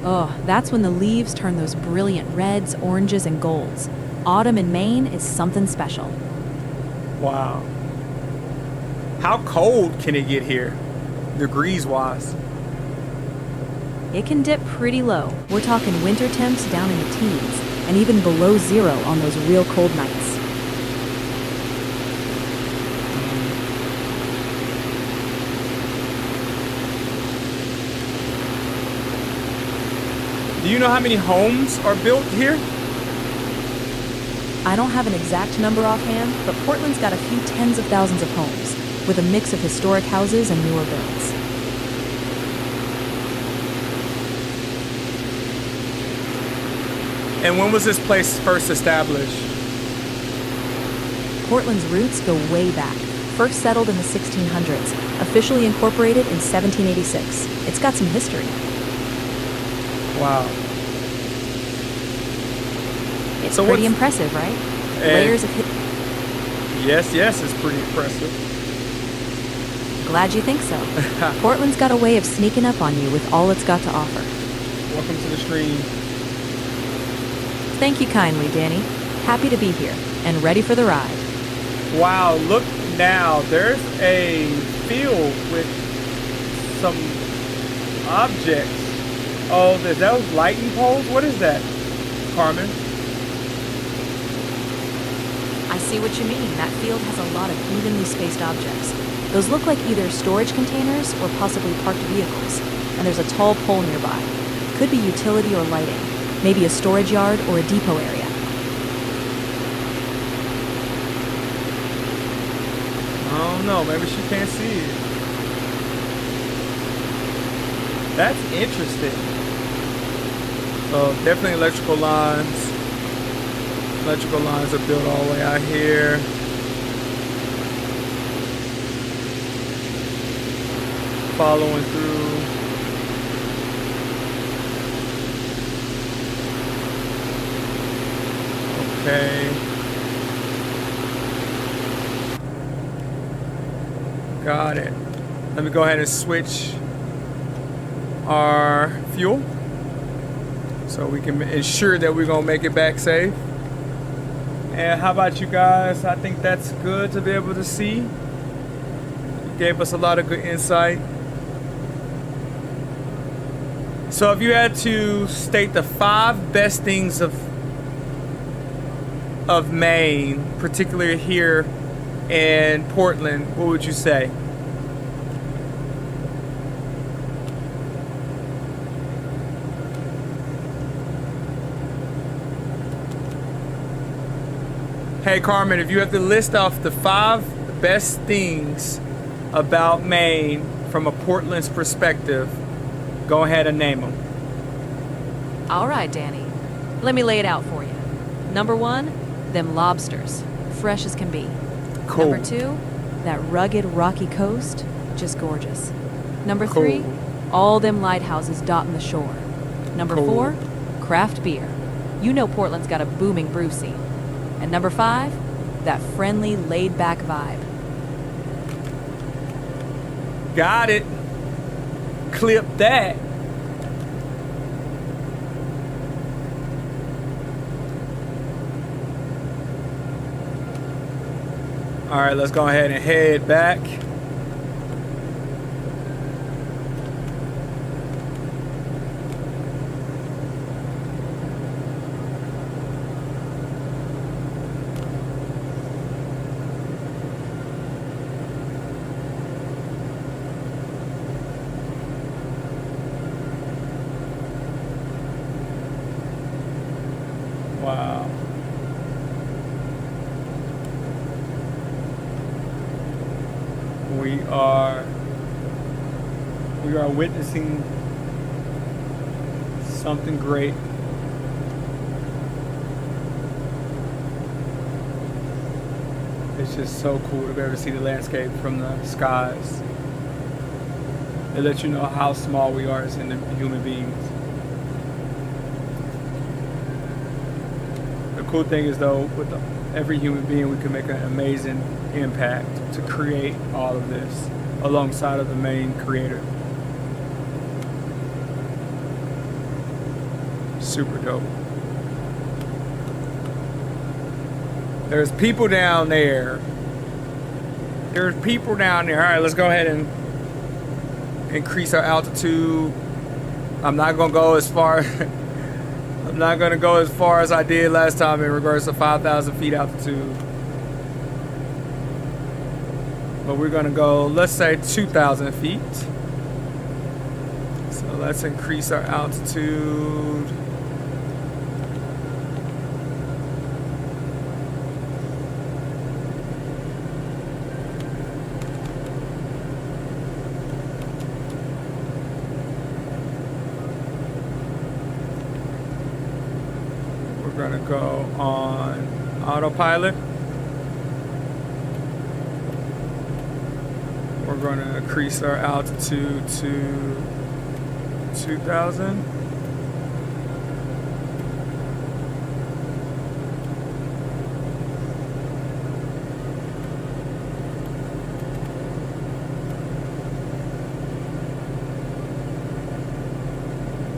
Oh, that's when the leaves turn those brilliant reds, oranges, and golds. Autumn in Maine is something special. Wow. How cold can it get here, degrees-wise? It can dip pretty low. We're talking winter temps down in the teens, and even below zero on those real cold nights. Do you know how many homes are built here? I don't have an exact number offhand, but Portland's got a few tens of thousands of homes, with a mix of historic houses and newer builds. And when was this place first established? Portland's roots go way back. First settled in the 1600s, officially incorporated in 1786. It's got some history. Wow. It's So pretty what's- impressive, right? And- Layers of Yes, it's pretty impressive. Glad you think so. Portland's got a way of sneaking up on you with all it's got to offer. Welcome to the stream. Thank you kindly, Danny. Happy to be here and ready for the ride. Wow, look now. There's a field with some objects. Oh, is those lightning poles? What is that, Carmen? I see what you mean. That field has a lot of evenly spaced objects. Those look like either storage containers or possibly parked vehicles. And there's a tall pole nearby. Could be utility or lighting. Maybe a storage yard or a depot area. I don't know. Maybe she can't see it. That's interesting. So definitely electrical lines. Electrical lines are built all the way out here. Following through. Okay. Got it. Let me go ahead and switch our fuel so we can ensure that we're gonna make it back safe. And how about you guys? I think that's good to be able to see. You gave us a lot of good insight. So if you had to state the 5 best things of Maine, particularly here in Portland, what would you say? Hey Carmen, if you have to list off the 5 best things about Maine from a Portland's perspective, go ahead and name them. All right, Danny. Let me lay it out for you. Number 1, them lobsters. Fresh as can be. Cool. Number 2, that rugged, rocky coast. Just gorgeous. Number 3, Cool. all them lighthouses dotting the shore. Number Cool. 4, craft beer. You know Portland's got a booming brew scene. And number 5, that friendly, laid-back vibe. Got it. Clip that. All right, let's go ahead and head back. Wow. We are witnessing something great. It's just so cool to be able to see the landscape from the skies. It lets you know how small we are as human beings. The cool thing is though, with every human being, we can make an amazing impact to create all of this alongside of the main creator. Super dope. There's people down there. There's people down there. All right, let's go ahead and increase our altitude. I'm not gonna go as far. I'm not gonna go as far as I did last time in regards to 5,000 feet altitude. But we're gonna go, let's say 2,000 feet. So let's increase our altitude. We're gonna go on autopilot. We're gonna increase our altitude to 2,000.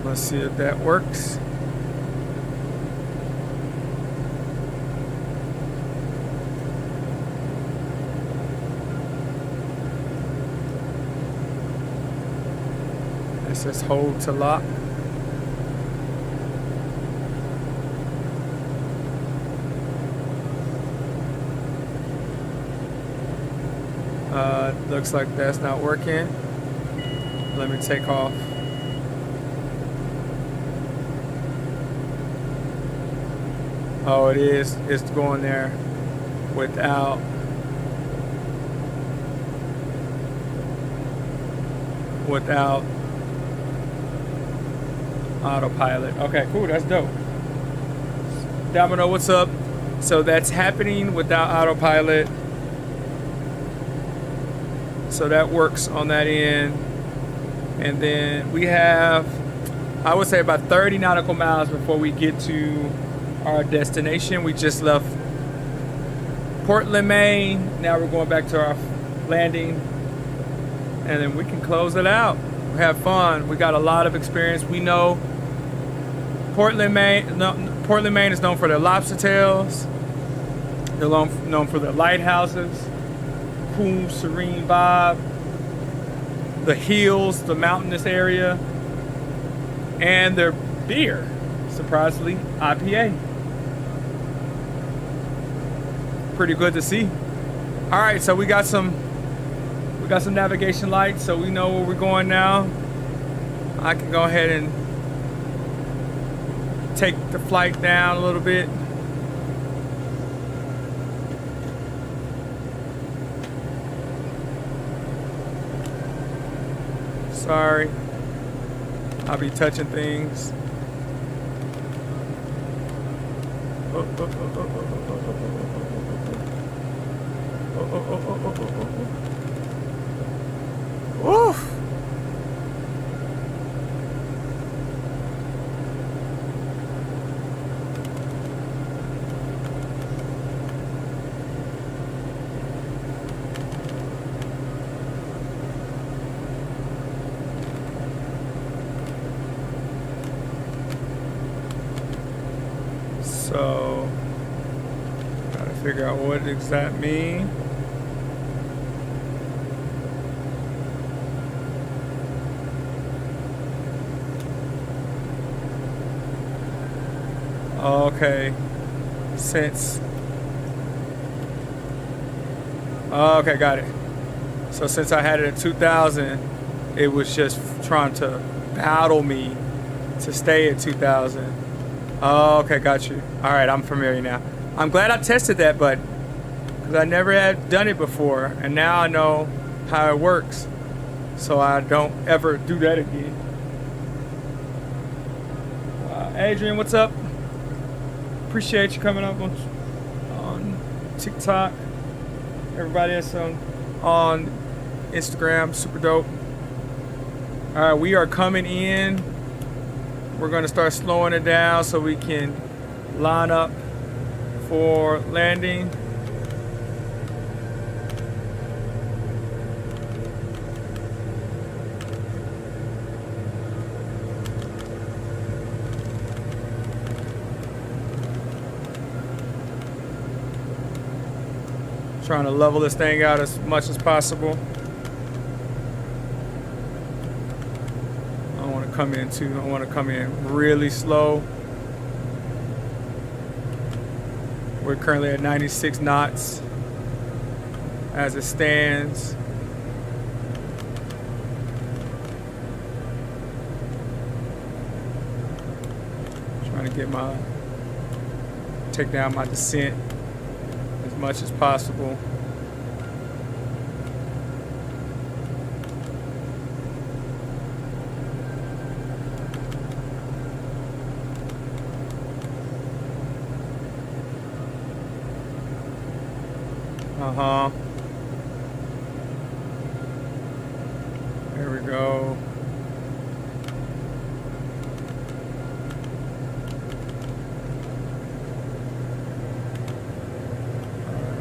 Let's see if that works. It says hold to lock. Looks like that's not working. Let me take off. Oh, it is. It's going there without. Without autopilot. Okay, cool. That's dope. Domino, what's up? So that's happening without autopilot. So that works on that end. And then we have, I would say, about 30 nautical miles before we get to our destination. We just left Portland, Maine. Now we're going back to our landing. And then we can close it out. Have fun. We got a lot of experience. We know Portland, Maine. Portland, Maine is known for their lobster tails. They're known for their lighthouses. Cool, serene vibe. The hills, the mountainous area, and their beer. Surprisingly, IPA. Pretty good to see. All right, so we got some navigation lights, so we know where we're going now. I can go ahead and take the flight down a little bit. Sorry, I'll be touching things. Woof. So, gotta figure out what does that mean. Okay, okay, got it. So since I had it at 2,000, it was just trying to battle me to stay at 2,000. Okay, got you. All right, I'm familiar now. I'm glad I tested that, but because I never had done it before, and now I know how it works, so I don't ever do that again. Adrian, what's up? Appreciate you coming up on TikTok. Everybody that's on Instagram, super dope. All right, we are coming in. We're gonna start slowing it down so we can line up for landing. Trying to level this thing out as much as possible. I want to come in really slow. We're currently at 96 knots as it stands. Trying to take down my descent as much as possible. There we go.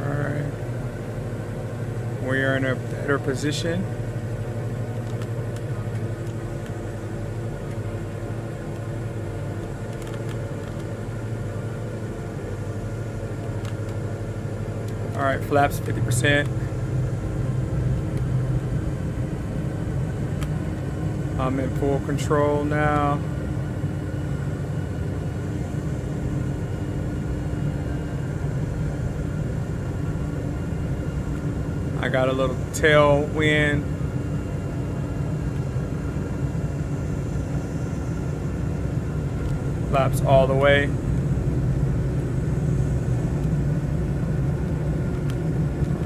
Alright. We are in a better position. All right, flaps 50%. I'm in full control now. I got a little tailwind. Flaps all the way.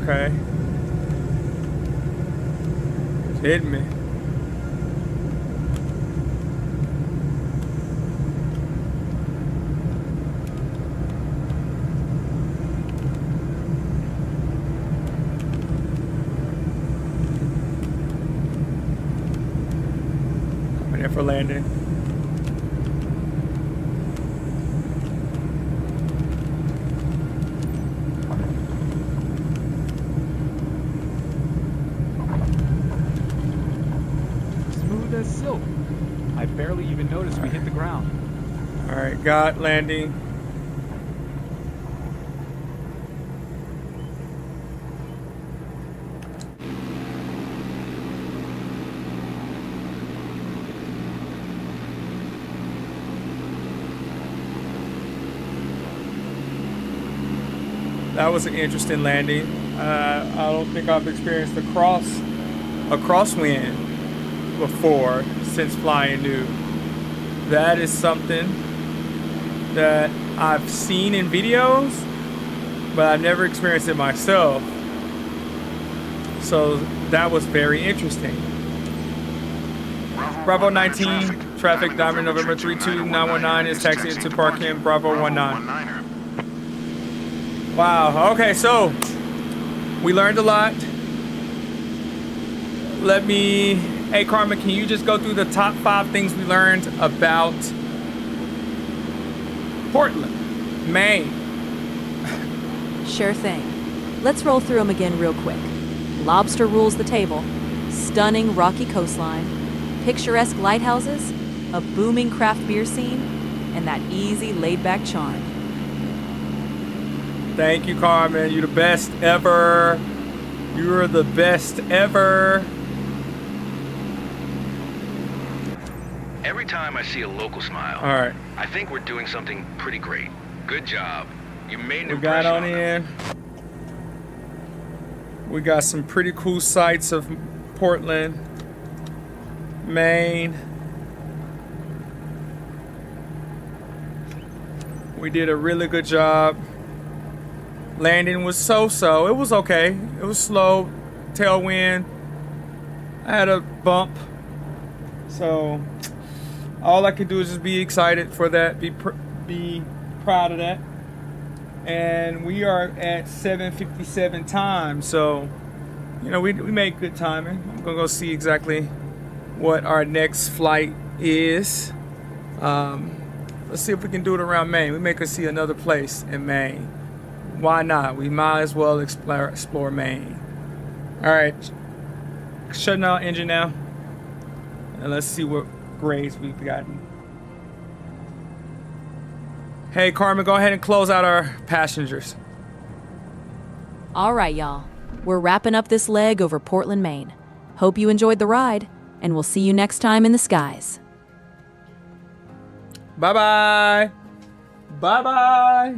Okay. It's hitting me. Coming in for landing. Silk. I barely even noticed we hit the ground. All right, got landing. That was an interesting landing. I don't think I've experienced a crosswind before since flying new. That is something that I've seen in videos, but I've never experienced it myself. So that was very interesting. Bravo 19, traffic Diamond November 32919 is taxiing to park in Bravo 19. Wow, okay, so we learned a lot. Hey Carmen, can you just go through the top 5 things we learned about Portland, Maine? Sure thing. Let's roll through them again real quick. Lobster rules the table. Stunning rocky coastline. Picturesque lighthouses. A booming craft beer scene. And that easy laid-back charm. Thank you, Carmen. You're the best ever. You're the best ever. Every time I see a local smile, All right. I think we're doing something pretty great. Good job. You made an We got impression on them. in. We got some pretty cool sights of Portland, Maine. We did a really good job. Landing was so-so. It was okay. It was slow. Tailwind. I had a bump. So all I could do is just be excited for that. Be proud of that. And we are at 7:57 time. So, you know, we made good timing. I'm gonna go see exactly what our next flight is. Let's see if we can do it around Maine. We may could see another place in Maine. Why not? We might as well explore Maine. All right, shutting out engine now, and let's see what grades we've gotten. Hey, Carmen, go ahead and close out our passengers. All right, y'all. We're wrapping up this leg over Portland, Maine. Hope you enjoyed the ride, and we'll see you next time in the skies. Bye-bye. Bye-bye.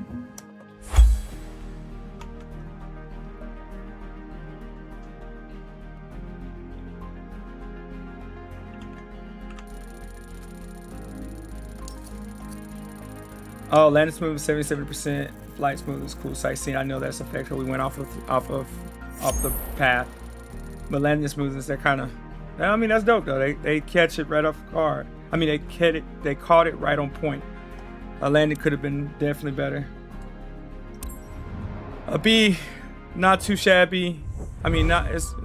Oh, landing smooth is 77%. Flight smooth is cool. Sightseeing, I know that's a factor. We went off the path. But landing smoothness, they're kind of. I mean, that's dope though. They catch it right off guard. I mean, they caught it right on point. A landing could have been definitely better. A B, not too shabby. I mean, it's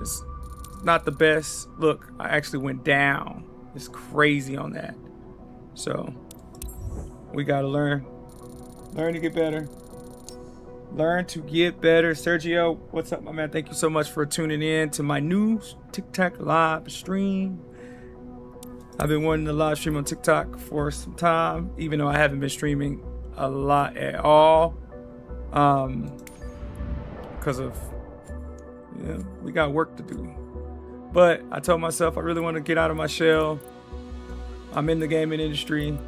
not the best. Look, I actually went down. It's crazy on that. So we gotta learn to get better. Learn to get better. Sergio, what's up, my man? Thank you so much for tuning in to my new TikTok live stream. I've been wanting to live stream on TikTok for some time, even though I haven't been streaming a lot at all. Because of, we got work to do. But I told myself I really want to get out of my shell. I'm in the gaming industry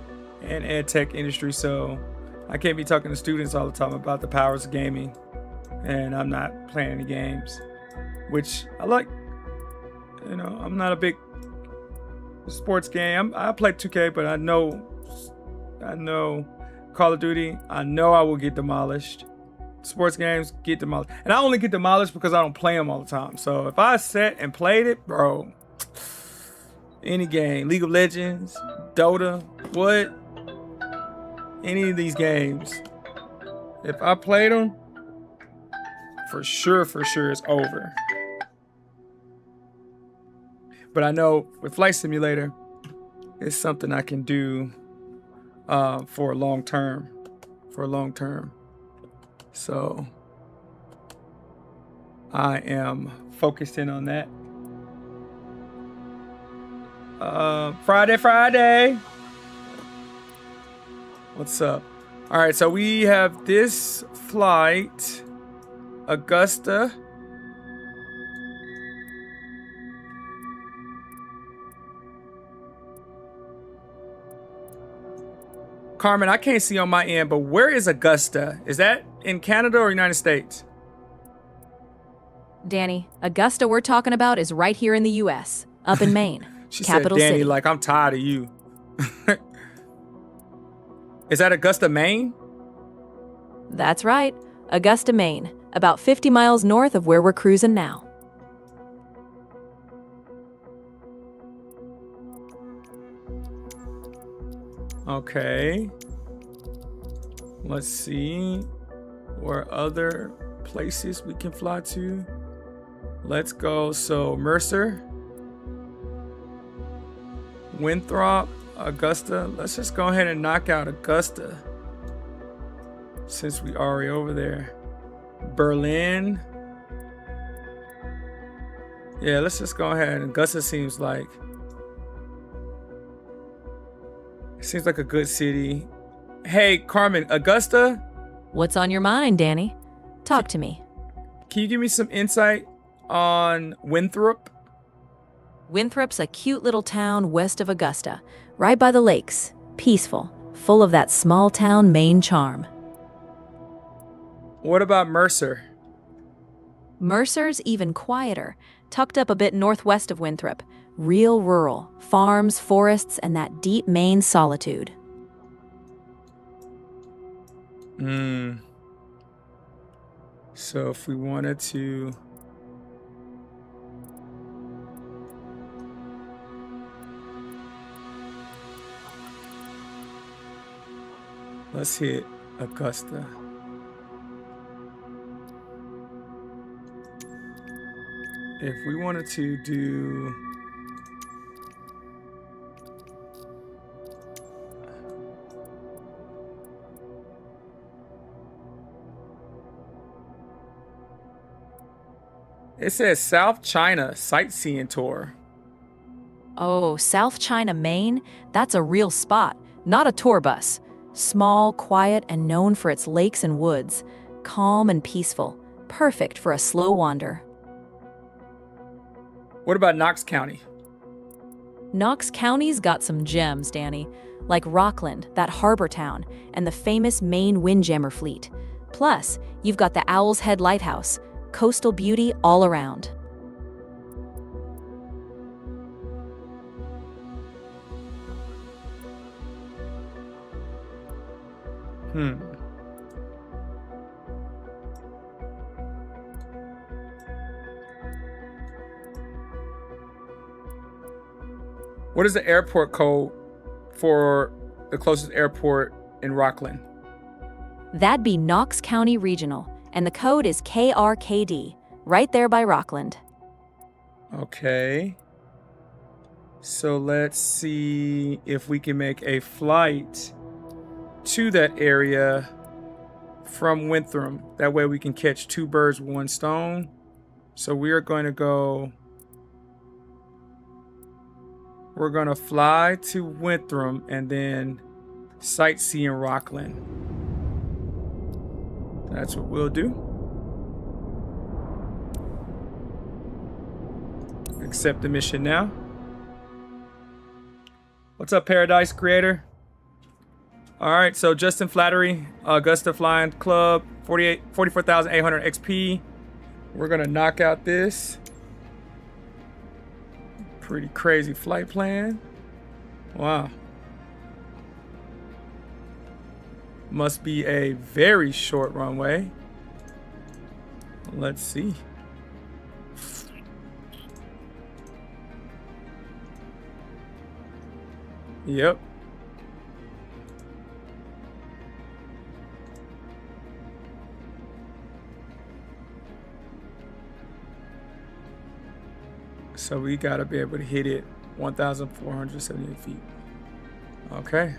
and ed tech industry, so I can't be talking to students all the time about the powers of gaming, and I'm not playing any games, which I like. I'm not a big sports game. I play 2K, but I know Call of Duty, I know I will get demolished. Sports games get demolished, and I only get demolished because I don't play them all the time. So if I sat and played it, bro, any game, League of Legends, Dota, any of these games, if I played them, for sure it's over. But I know with Flight Simulator, it's something I can do for a long term. So I am focused in on that. Friday. What's up? All right, so we have this flight, Augusta. Carmen, I can't see on my end, but where is Augusta? Is that in Canada or United States? Danny, Augusta we're talking about is right here in the U.S., up in Maine, She capital said, Danny, city. like, I'm tired of you. Is that Augusta, Maine? That's right, Augusta, Maine, about 50 miles north of where we're cruising now. Okay. Let's see where other places we can fly to. Let's go. So Mercer, Winthrop, Augusta. Let's just go ahead and knock out Augusta since we already over there. Berlin. Yeah, let's just go ahead. Augusta seems like a good city. Hey, Carmen, Augusta? What's on your mind, Danny? Talk to me. Can you give me some insight on Winthrop? Winthrop's a cute little town west of Augusta, right by the lakes, peaceful, full of that small town Maine charm. What about Mercer? Mercer's even quieter, tucked up a bit northwest of Winthrop. Real rural, farms, forests, and that deep Maine solitude. So if we wanted to... Let's hit Augusta. If we wanted to do... It says South China sightseeing tour. Oh, South China, Maine? That's a real spot, not a tour bus. Small, quiet, and known for its lakes and woods. Calm and peaceful. perfect for a slow wander. What about Knox County? Knox County's got some gems, Danny, like Rockland, that harbor town, and the famous Maine Windjammer fleet. Plus, you've got the Owl's Head Lighthouse, coastal beauty all around. What is the airport code for the closest airport in Rockland? That'd be Knox County Regional, and the code is KRKD, right there by Rockland. Okay. So let's see if we can make a flight to that area from Winthrop. That way we can catch two birds with one stone. So we're going to fly to Winthrop and then sightsee in Rockland. That's what we'll do. Accept the mission now. What's up, Paradise Creator? All right, so Justin Flattery, Augusta Flying Club, 44,800 XP. We're gonna knock out this. Pretty crazy flight plan. Wow. Must be a very short runway. Let's see. Yep. So we gotta be able to hit it 1,478 feet. Okay.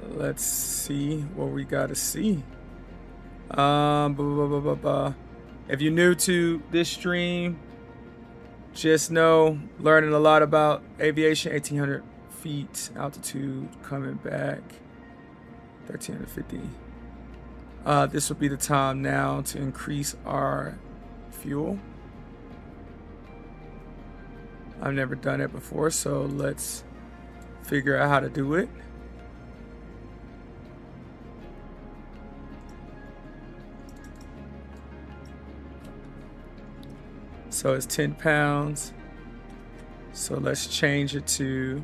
Let's see what we gotta see. If you're new to this stream, just know learning a lot about aviation. 1,800 feet altitude coming back. 1,350. This will be the time now to increase our fuel. I've never done it before, so let's figure out how to do it. So it's 10 pounds. So let's change it to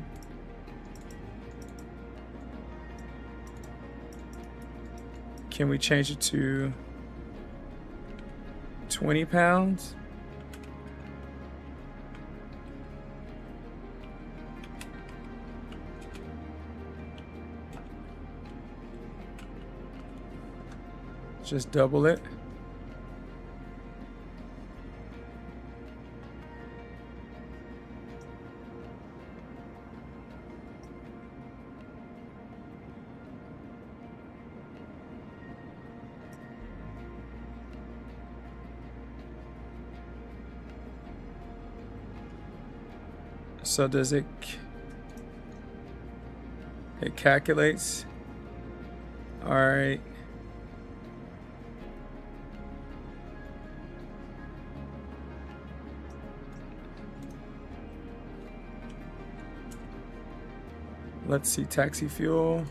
Can we change it to 20 pounds? Just double it. So does it calculates? All right. Let's see, taxi fuel.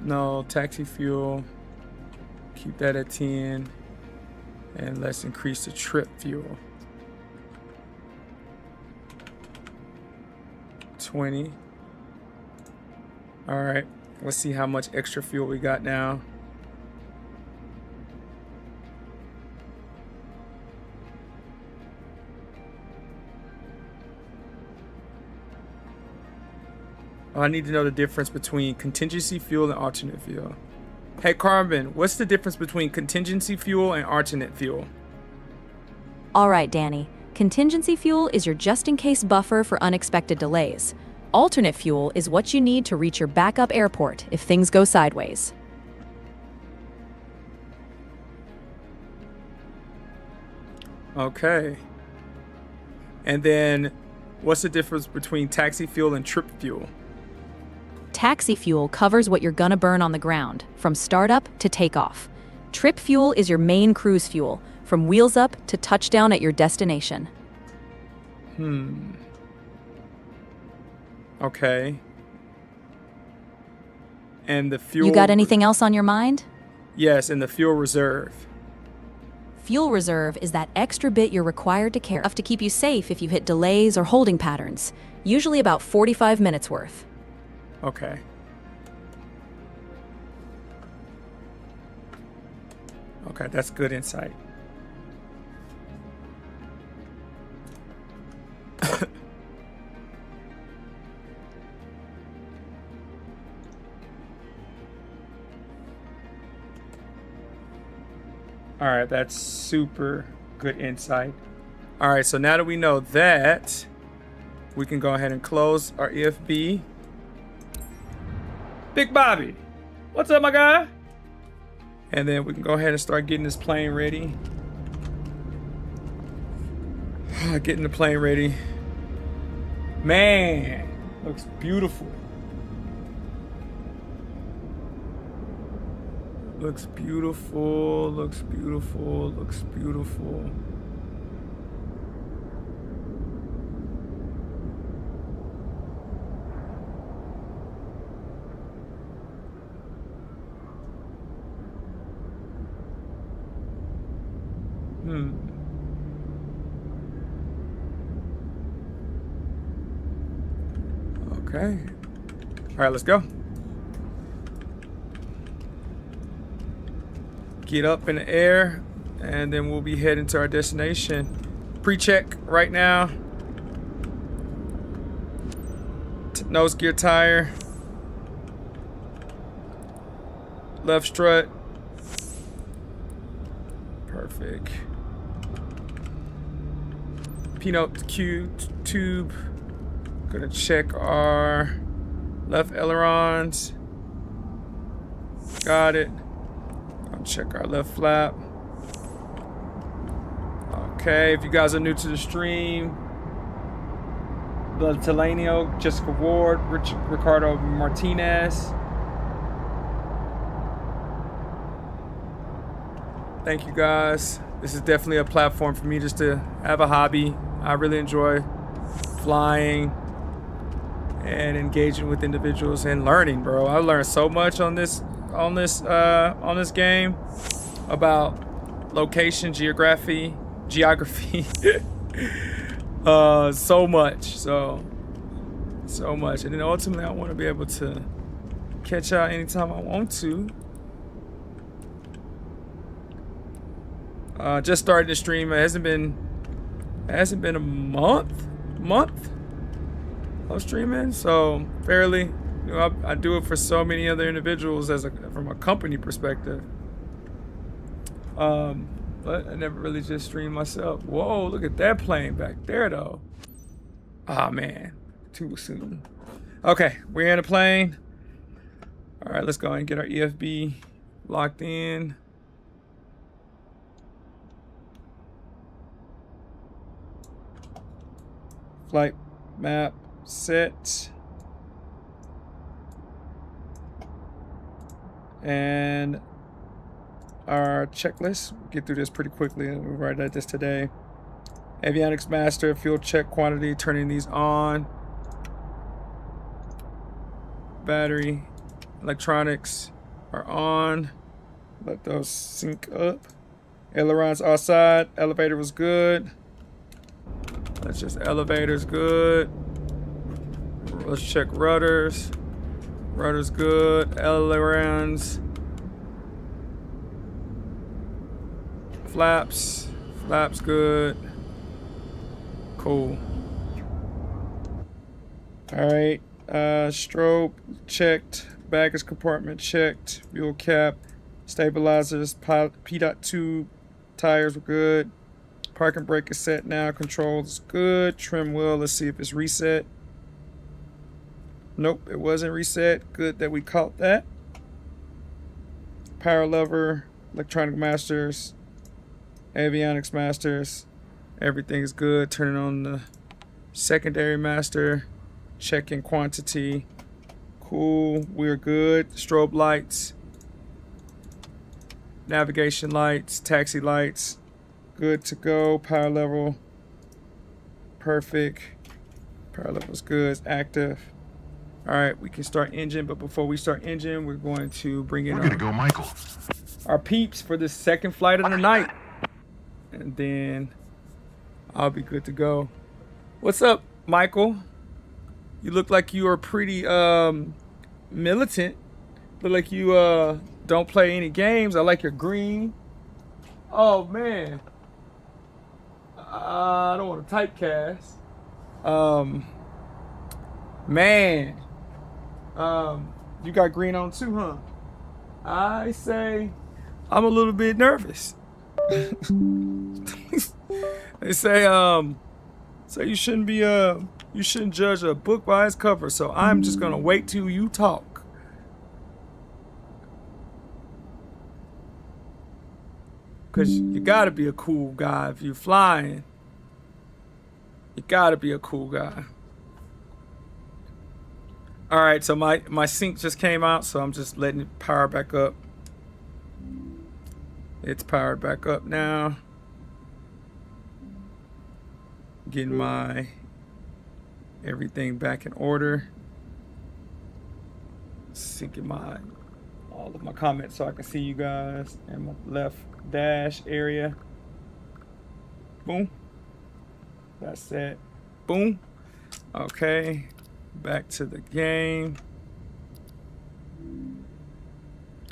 No, taxi fuel. Keep that at 10. And let's increase the trip fuel. 20. All right, let's see how much extra fuel we got now. I need to know the difference between contingency fuel and alternate fuel. Hey Carmen, what's the difference between contingency fuel and alternate fuel? All right, Danny. Contingency fuel is your just-in-case buffer for unexpected delays. Alternate fuel is what you need to reach your backup airport if things go sideways. Okay. And then what's the difference between taxi fuel and trip fuel? Taxi fuel covers what you're gonna burn on the ground, from startup to takeoff. Trip fuel is your main cruise fuel, from wheels up to touchdown at your destination. Okay. And the fuel... You got anything else on your mind? Yes, and the fuel reserve. Fuel reserve is that extra bit you're required to carry, enough to keep you safe if you hit delays or holding patterns, usually about 45 minutes worth. Okay. Okay, that's good insight. All right, that's super good insight. All right, so now that we know that, we can go ahead and close our EFB. Big Bobby, what's up, my guy? And then we can go ahead and start getting this plane ready. Getting the plane ready. Man, looks beautiful. Looks beautiful, looks beautiful, looks beautiful. Okay. All right, let's go. Get up in the air, and then we'll be heading to our destination. Pre-check right now. Nose gear tire. Left strut. Perfect. Peanut Q tube. Gonna check our left ailerons. Got it. Gonna check our left flap. Okay, if you guys are new to the stream, Blood Telanio, Jessica Ward, Ricardo Martinez. Thank you guys. This is definitely a platform for me just to have a hobby. I really enjoy flying and engaging with individuals and learning, bro. I learned so much on this game about location, geography, so much, and then ultimately I want to be able to catch out anytime I want to. Just started the stream. It hasn't been a month of streaming, so fairly, you know, I do it for so many other individuals from a company perspective. But I never really just streamed myself. Whoa, look at that plane back there, though. Ah, man, too soon. Okay, we're in a plane. All right, let's go and get our EFB locked in. Flight map set. And our checklist. We'll get through this pretty quickly. We'll write at this today. Avionics master, fuel check quantity, turning these on. Battery, electronics are on. Let those sync up. Ailerons outside. Elevator was good. That's just elevators good. Let's check rudders. Rudders good. Ailerons. Flaps. Flaps good. Cool. Alright. Strobe checked. Baggage compartment checked. Fuel cap. Stabilizers. P.2 tube. Tires were good. Parking brake is set now. Controls is good. Trim wheel. Let's see if it's reset. Nope, it wasn't reset. Good that we caught that. Power lever, electronic masters, avionics masters. Everything's good. Turning on the secondary master. Checking quantity. Cool. We're good. Strobe lights. Navigation lights. Taxi lights. Good to go. Power level. Perfect. Power level is good. It's active. All right, we can start engine, but before we start engine, we're going to bring in We're gonna go, Michael. our peeps for this second flight of the night. And then I'll be good to go. What's up, Michael? You look like you are pretty militant. Look like you don't play any games. I like your green. Oh man. I don't want to typecast. Man. You got green on too, huh? I say I'm a little bit nervous. They say you shouldn't be you shouldn't judge a book by its cover, so I'm just gonna wait till you talk. Cause you gotta be a cool guy if you're flying. You gotta be a cool guy. All right, so my sync just came out, so I'm just letting it power back up. It's powered back up now. Getting my everything back in order. Syncing all of my comments so I can see you guys in my left dash area. Boom. That's it. Boom. Okay. Back to the game.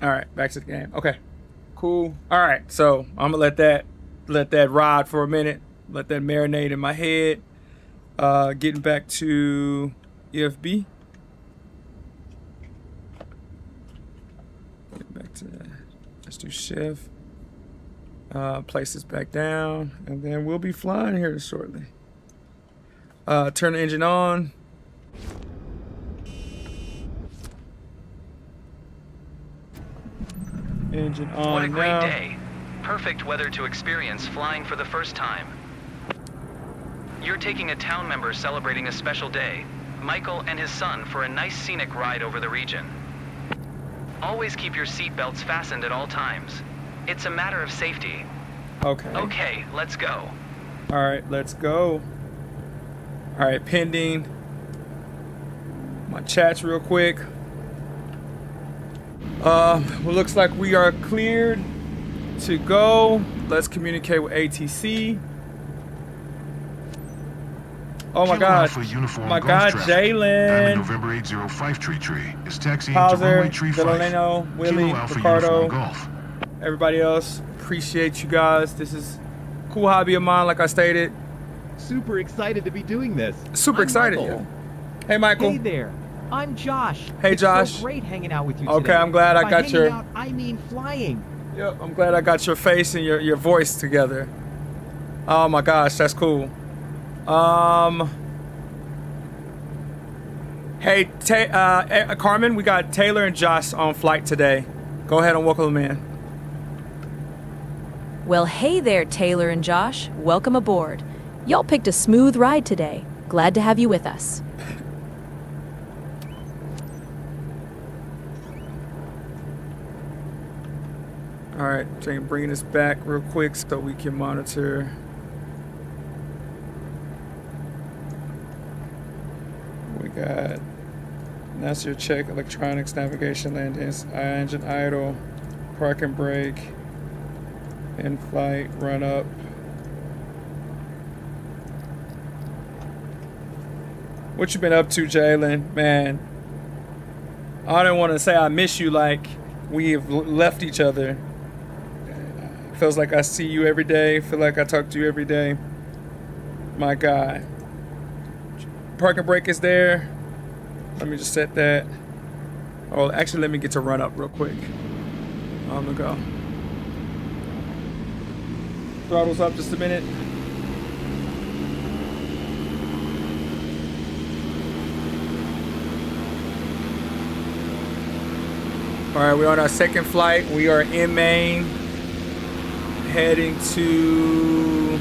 All right, back to the game. Okay. Cool. All right, so I'm gonna let that ride for a minute. Let that marinate in my head. Getting back to EFB. Get back to that. Let's do shift. Place this back down, and then we'll be flying here shortly. Turn the engine on. Engine on. What a great now. day. Perfect weather to experience flying for the first time. You're taking a town member celebrating a special day, Michael and his son, for a nice scenic ride over the region. Always keep your seat belts fastened at all times. It's a matter of safety. Okay. Okay, let's go. All right, let's go. All right, pending. My chats real quick. Well, looks like we are cleared to go. Let's communicate with ATC. Oh my God, my God, Jalen. November 805 tree is taxiing to Hauser, runway tree 5. Delano, Willie, Kilo Alpha Ricardo, Uniform Golf. everybody else. Appreciate you guys. This is a cool hobby of mine, like I stated. Super excited to be doing this. Super I'm excited. Michael. Yeah. Hey, Michael. Hey there. I'm Josh. Hey, It's Josh. So great hanging out with you Okay, today. I'm glad I By got hanging your- out, I mean flying. Yep, I'm glad I got your face and your voice together. Oh my gosh, that's cool. Hey, Carmen, we got Taylor and Josh on flight today. Go ahead and welcome them in. Well, hey there, Taylor and Josh. Welcome aboard. Y'all picked a smooth ride today. Glad to have you with us. All right, so I'm bringing this back real quick so we can monitor. We got master check, electronics, navigation, landings, engine idle, park and brake, in flight, run up. What you been up to, Jalen? Man, I don't want to say I miss you like we've left each other. Feels like I see you every day. Feel like I talk to you every day. My guy. Park and brake is there. Let me just set that. Oh, actually, let me get to run up real quick. I'm gonna go. Throttle's up just a minute. All right, we're on our second flight. We are in Maine, heading to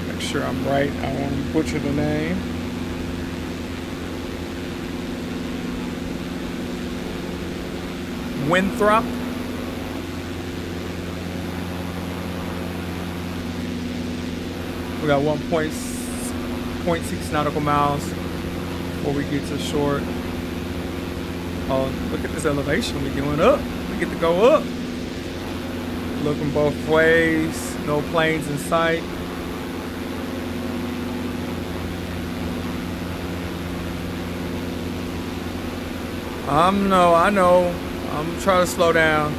make sure I'm right. I don't want to butcher the name. Winthrop. We got 1.6 nautical miles before we get to shore. Oh, look at this elevation. We're going up. We get to go up. Looking both ways. No planes in sight. I know. I'm trying to slow down.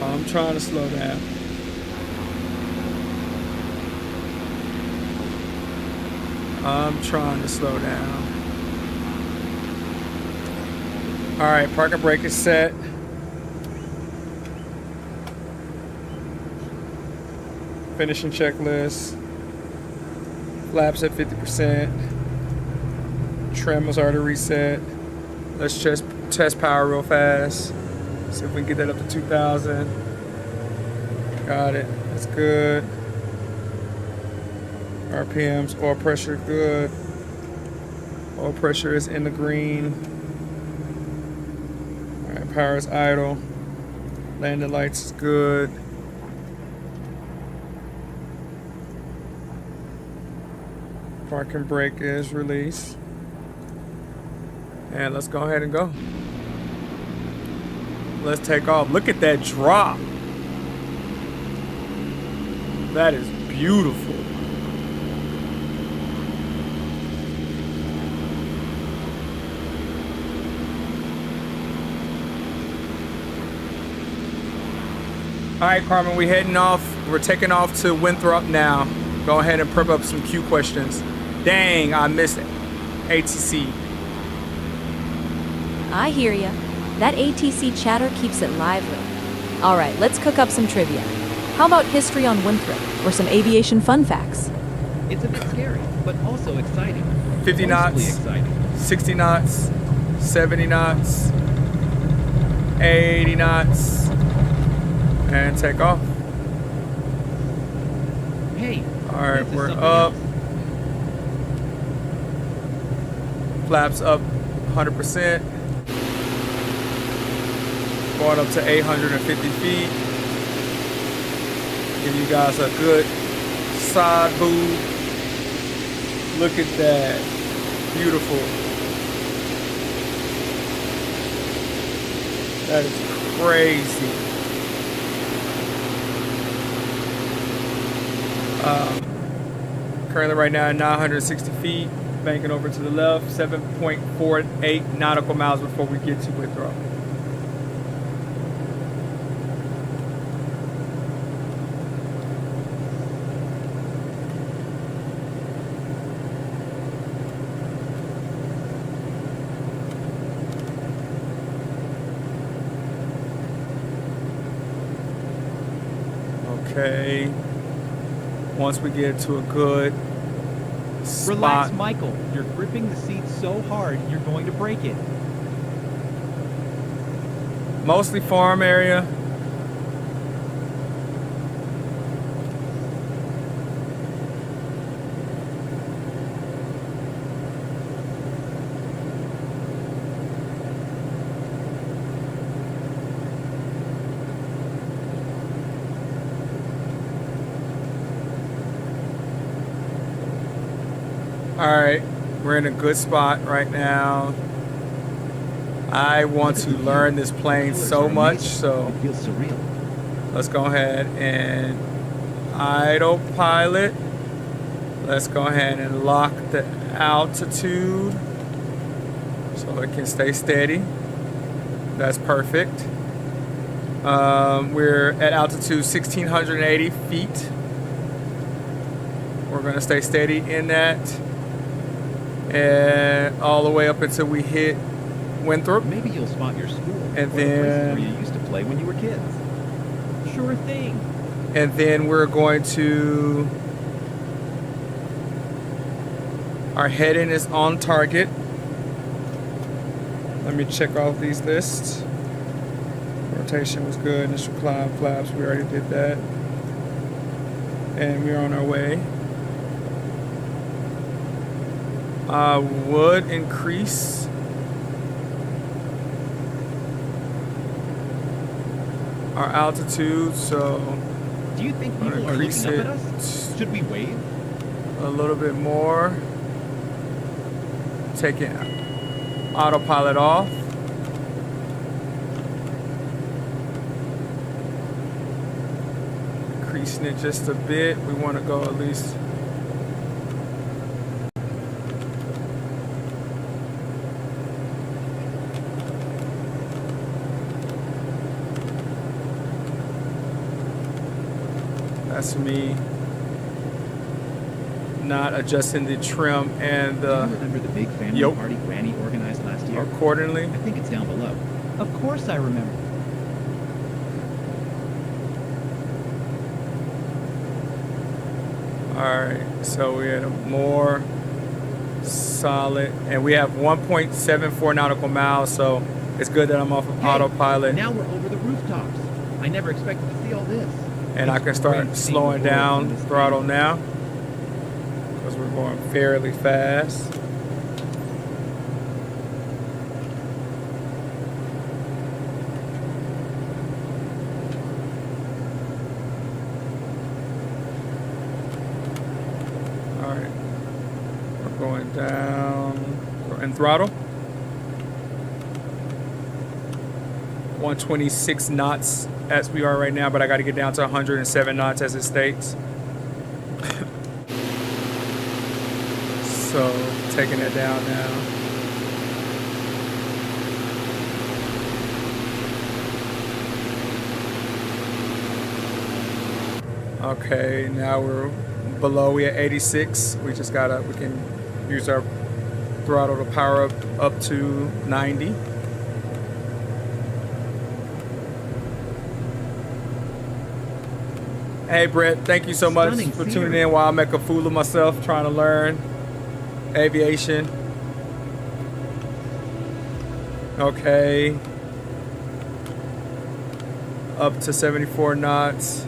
I'm trying to slow down. I'm trying to slow down. All right, parking brake is set. Finishing checklist. Flaps at 50%. Trim was already reset. Let's just test power real fast. See if we can get that up to 2,000. Got it. That's good. RPMs, oil pressure, good. Oil pressure is in the green. All right, power is idle. Landing lights is good. Parking brake is released. And let's go ahead and go. Let's take off. Look at that drop. That is beautiful. All right, Carmen, we're heading off. We're taking off to Winthrop now. Go ahead and prep up some Q questions. Dang, I missed it. ATC. I hear ya. That ATC chatter keeps it lively. All right, let's cook up some trivia. How about history on Winthrop or some aviation fun facts? It's a bit scary, but also exciting. 50 Mostly knots, exciting. 60 knots, 70 knots, 80 knots, and take off. Hey. All right, this is we're something up. else. Flaps up 100%. Going up to 850 feet. Give you guys a good side boob. Look at that. Beautiful. That is crazy. Currently right now at 960 feet. Banking over to the left. 7.48 nautical miles before we get to Winthrop. Okay. Once we get to a good spot. Relax, Michael. You're gripping the seat so hard, you're going to break it. Mostly farm area. All right, we're in a good spot right now. I want to learn this plane so much, so It feels surreal. let's go ahead and idle pilot. Let's go ahead and lock the altitude so it can stay steady. That's perfect. We're at altitude 1,680 feet. We're gonna stay steady in that. And all the way up until we hit Winthrop. Maybe you'll spot your school And or the places then- where you used to play when you were kids. Sure thing. And then we're going to... Our heading is on target. Let me check off these lists. Rotation was good. Initial climb, flaps, we already did that. And we're on our way. I would increase our altitude, so Do you think I'm gonna people are increase looking up it at us? Should we wave? a little bit more. Taking autopilot off. Increasing it just a bit. We want to go at least. That's me not adjusting the trim and Do you remember the big family Yup. party Granny organized last year? accordingly. I think it's down below. Of course I remember. Alright, so we're at a more solid, and we have 1.74 nautical miles, so it's good that I'm off of Hey, autopilot, Now we're over the rooftops. I never expected to see all this. and I It's can start great seeing slowing the world down from this throttle view. now, because we're going fairly fast. Alright, we're going down and throttle. 126 knots as we are right now, but I got to get down to 107 knots as it states. So taking it down now. Okay, now we're below. We at 86. We just gotta. We can use our throttle to power up to 90. Hey Brett, thank you so much Stunning for tuning scenery. in while I make a fool of myself trying to learn aviation. Okay. Up to 74 knots.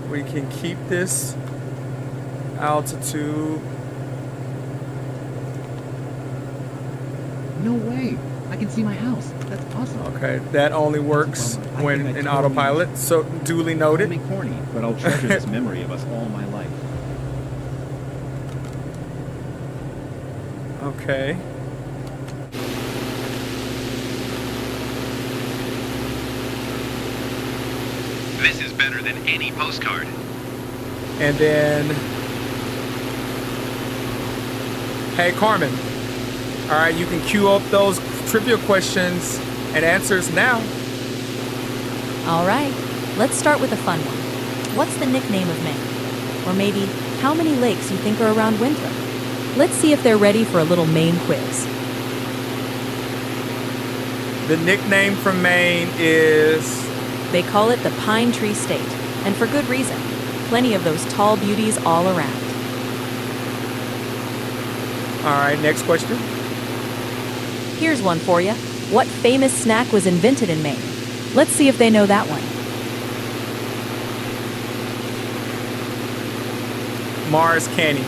We can keep this altitude. No way. I can see my house. That's awesome. Okay, that only works That's a bummer. I when think I in totally autopilot. So duly Call noted. me corny, but I'll treasure this memory of us all my life. Okay. This is better than any postcard. And then, hey Carmen, all right, you can queue up those trivia questions and answers now. All right, let's start with a fun one. What's the nickname of Maine? Or maybe, how many lakes you think are around Winthrop? Let's see if they're ready for a little Maine quiz. The nickname from Maine is, They call it the Pine Tree State, and for good reason. Plenty of those tall beauties all around. all right, next question. Here's one for you. What famous snack was invented in Maine? Let's see if they know that one. Mars Candy.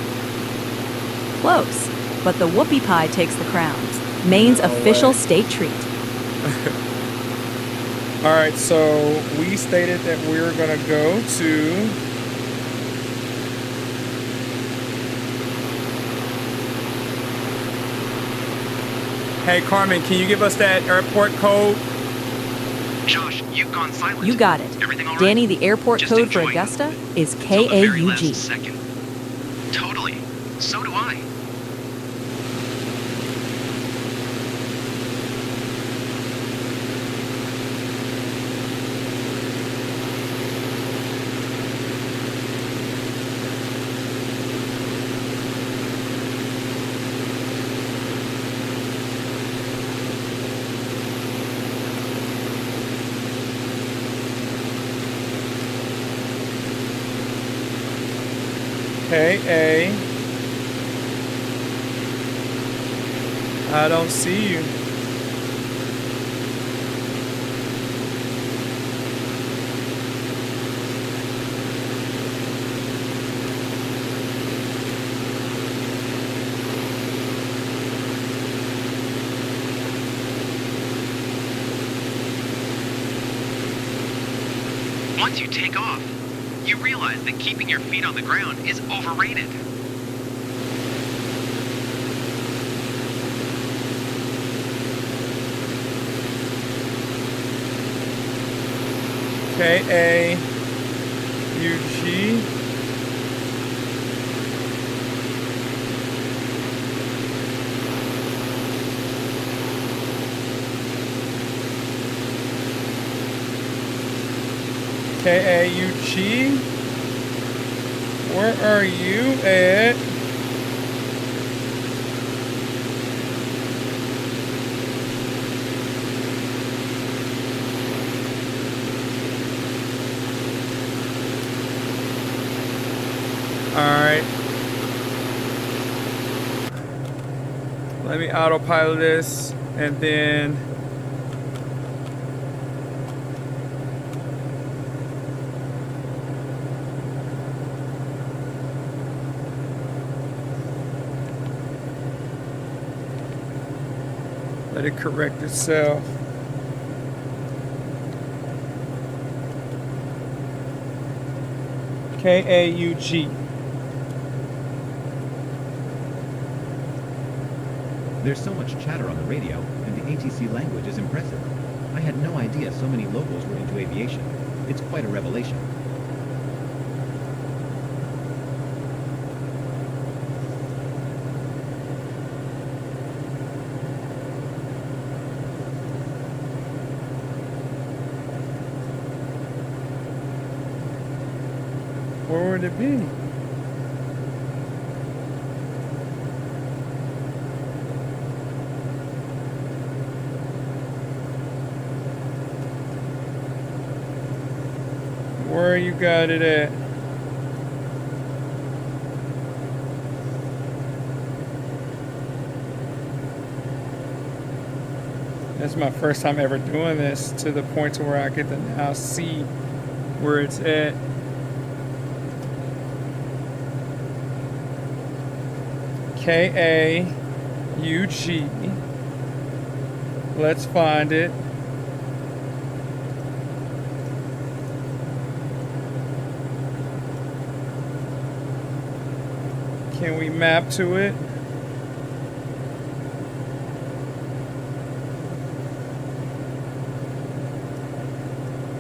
Close, but the whoopie pie takes the crown. Maine's No official way. state treat. All right, so we stated that we were gonna go to Hey Carmen, can you give us that airport code? Josh, you've gone silent. You got it. Everything all right? Danny, the airport Just code for enjoying Augusta is Till the very last KAUG. second. Totally. So do I. KA. I don't see you. Once you take off, you realize that keeping your feet on the ground is overrated. KAUG. KAUG. Where are you at? Alright. Let me autopilot this and then let it correct itself. KAUG. There's so much chatter on the radio, and the ATC language is impressive. I had no idea so many locals were into aviation. It's quite a revelation. Where would it be? Where you got it at? That's my first time ever doing this to the point to where I get to now see where it's at. KAUG. Let's find it. Can we map to it?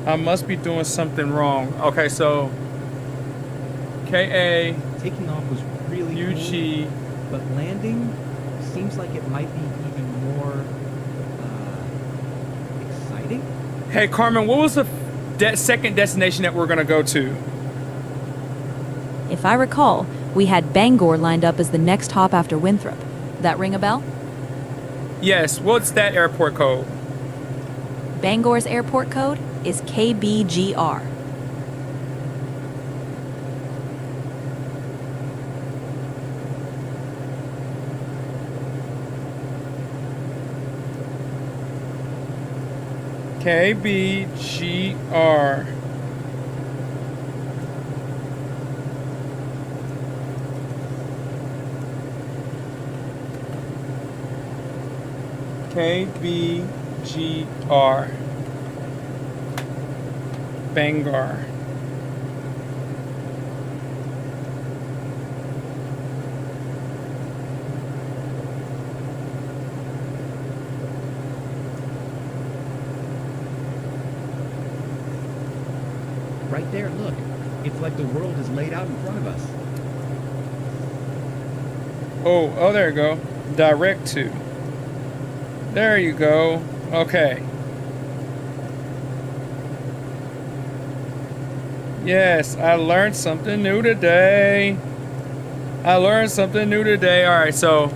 I must be doing something wrong. Okay, so KA Taking off was really UG. cool, but landing seems like it might be even more exciting. Hey Carmen, what was the second destination that we're gonna go to? If I recall, we had Bangor lined up as the next hop after Winthrop. That ring a bell? Yes, what's that airport code? Bangor's airport code is KBGR. KBGR. KBGR. Bangor. Right there, look. It's like the world is laid out in front of us. Oh, there you go. Direct to. There you go. Okay. Yes, I learned something new today. I learned something new today. All right, so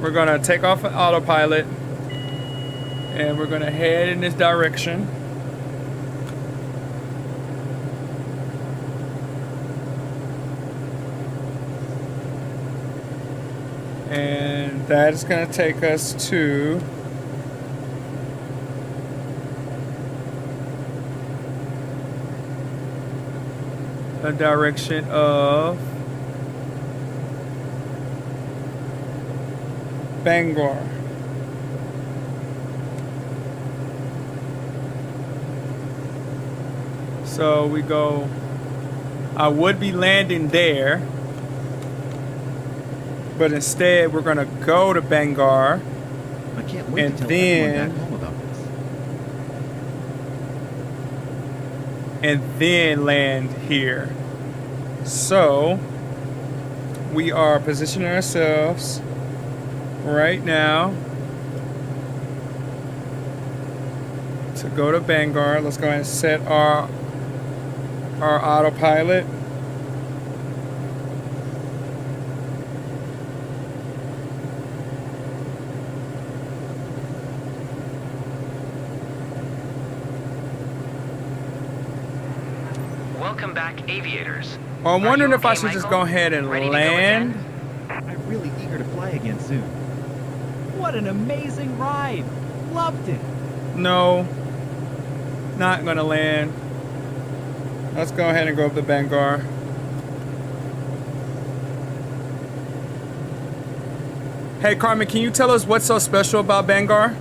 we're gonna take off an autopilot and we're gonna head in this direction. And that is going to take us to the direction of Bangor. So we go, I would be landing there, but instead we're gonna go to Bangor. I can't wait And to tell then- everyone back home about this. And then land here. So we are positioning ourselves right now to go to Bangor. Let's go ahead and set our autopilot. Welcome back, aviators. Well, I'm Are wondering you if I okay, should just Michael? go ahead and Ready to go land. again? I'm really eager to fly again soon. What an amazing ride! Loved it! No, not gonna land. Let's go ahead and go up to Bangor. Hey Carmen, can you tell us what's so special about Bangor?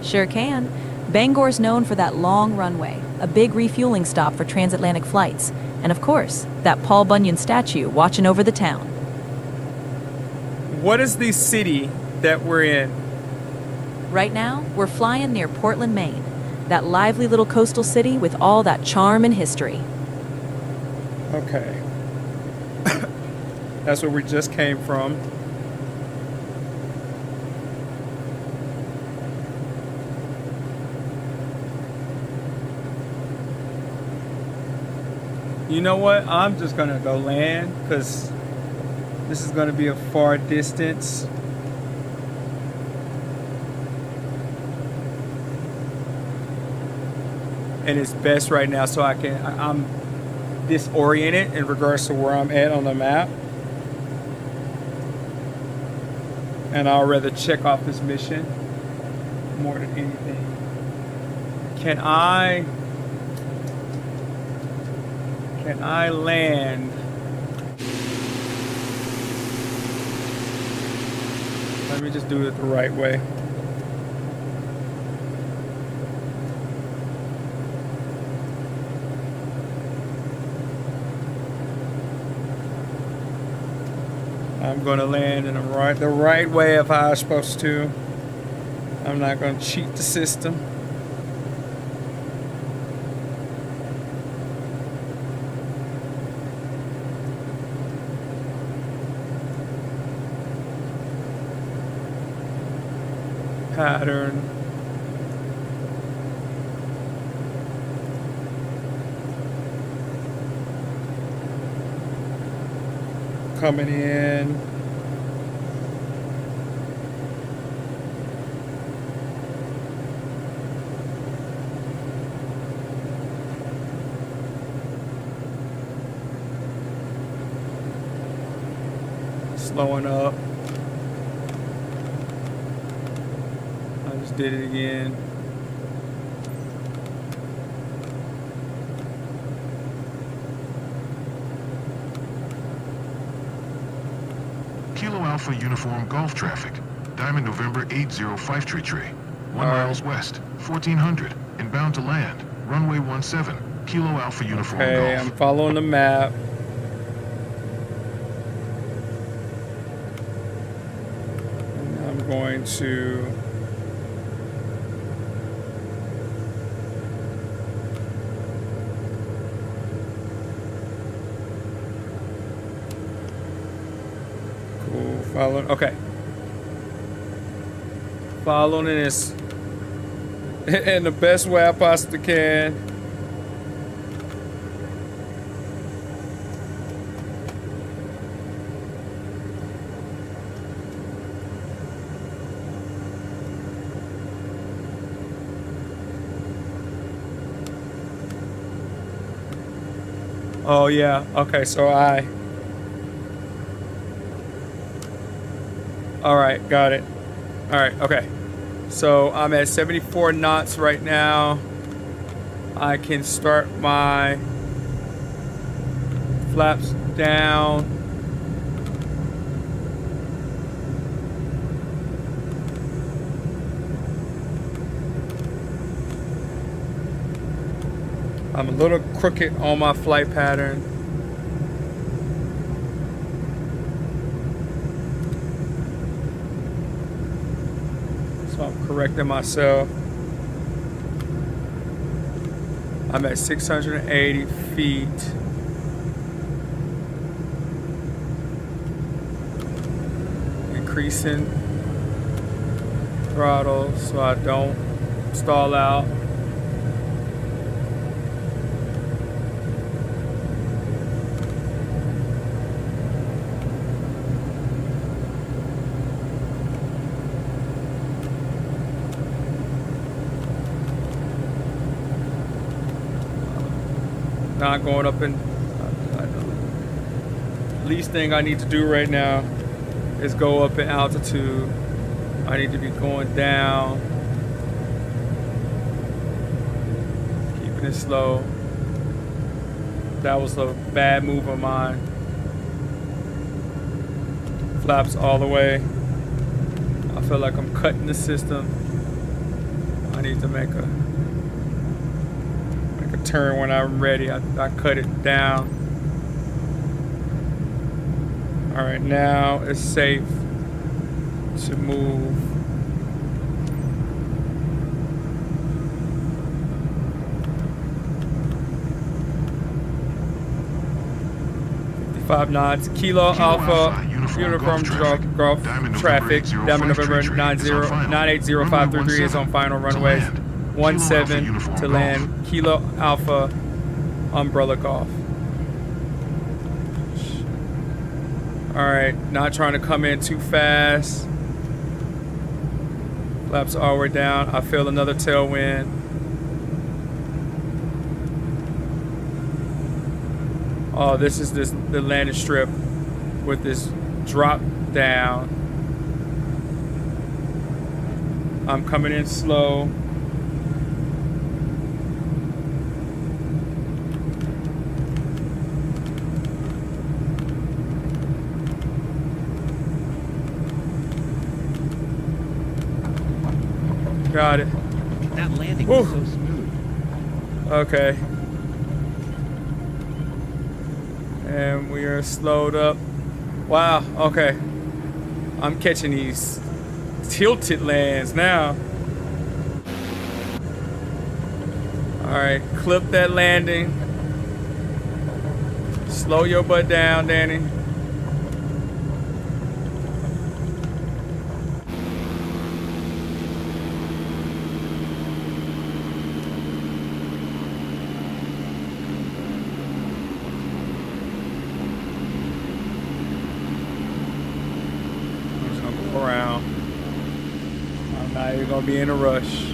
Sure can. Bangor's known for that long runway, a big refueling stop for transatlantic flights, and of course, that Paul Bunyan statue watching over the town. What is the city that we're in? Right now, we're flying near Portland, Maine, that lively little coastal city with all that charm and history. Okay. That's where we just came from. You know what? I'm just gonna go land because this is gonna be a far distance. And it's best right now so I'm disoriented in regards to where I'm at on the map. And I'll rather check off this mission more than anything. Can I land? Let me just do it the right way. I'm gonna land in the right way if I was supposed to. I'm not gonna cheat the system. Pattern. Coming in. Slowing up. I just did it again. Kilo Alpha Uniform Golf Traffic. Diamond November 80 Tree. 1 Alright. miles west, 1400. Inbound to land. Runway 17. Kilo Alpha Uniform Okay, Golf. I'm following the map. And I'm going to following. Okay. Following this in the best way I possibly can. Oh yeah. Okay, so All right, got it. All right, okay. So I'm at 74 knots right now. I can start my flaps down. I'm a little crooked on my flight pattern. So I'm correcting myself. I'm at 680 feet. Increasing throttle so I don't stall out. Not going up in. Least thing I need to do right now is go up in altitude. I need to be going down, keeping it slow. That was a bad move of mine. Flaps all the way. I feel like I'm cutting the system. I need to make a turn when I'm ready. I cut it down. All right, now it's safe to move. Five knots. Kilo Alpha, uniform Golf traffic. Diamond November 9805333 is on final runways. 17 to land. Kilo Alpha, Umbrella Golf. All right, not trying to come in too fast. Flaps all the way down. I feel another tailwind. Oh, this is the landing strip with this drop down. I'm coming in slow. Got it. That landing was so smooth. Okay. And we are slowed up. Wow, okay. I'm catching these tilted lands now. Alright, clip that landing. Slow your butt down, Danny. Around. I'm not even gonna be in a rush.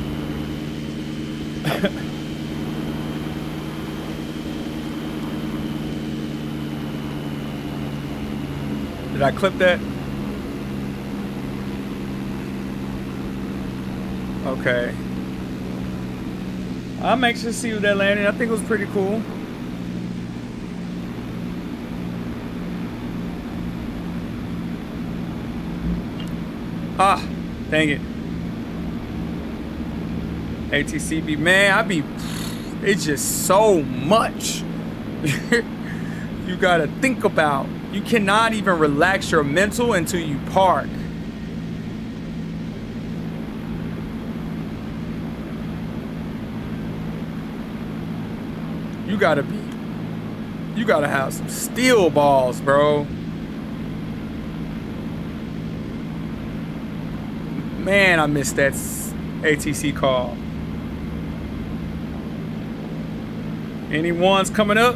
Did I clip that? Okay. I'm anxious to see that landing. I think it was pretty cool. Ah, dang it. ATCB, man, it's just so much you gotta think about. You cannot even relax your mental until you park. You gotta have some steel balls, bro. Man, I missed that ATC call. Any ones coming up?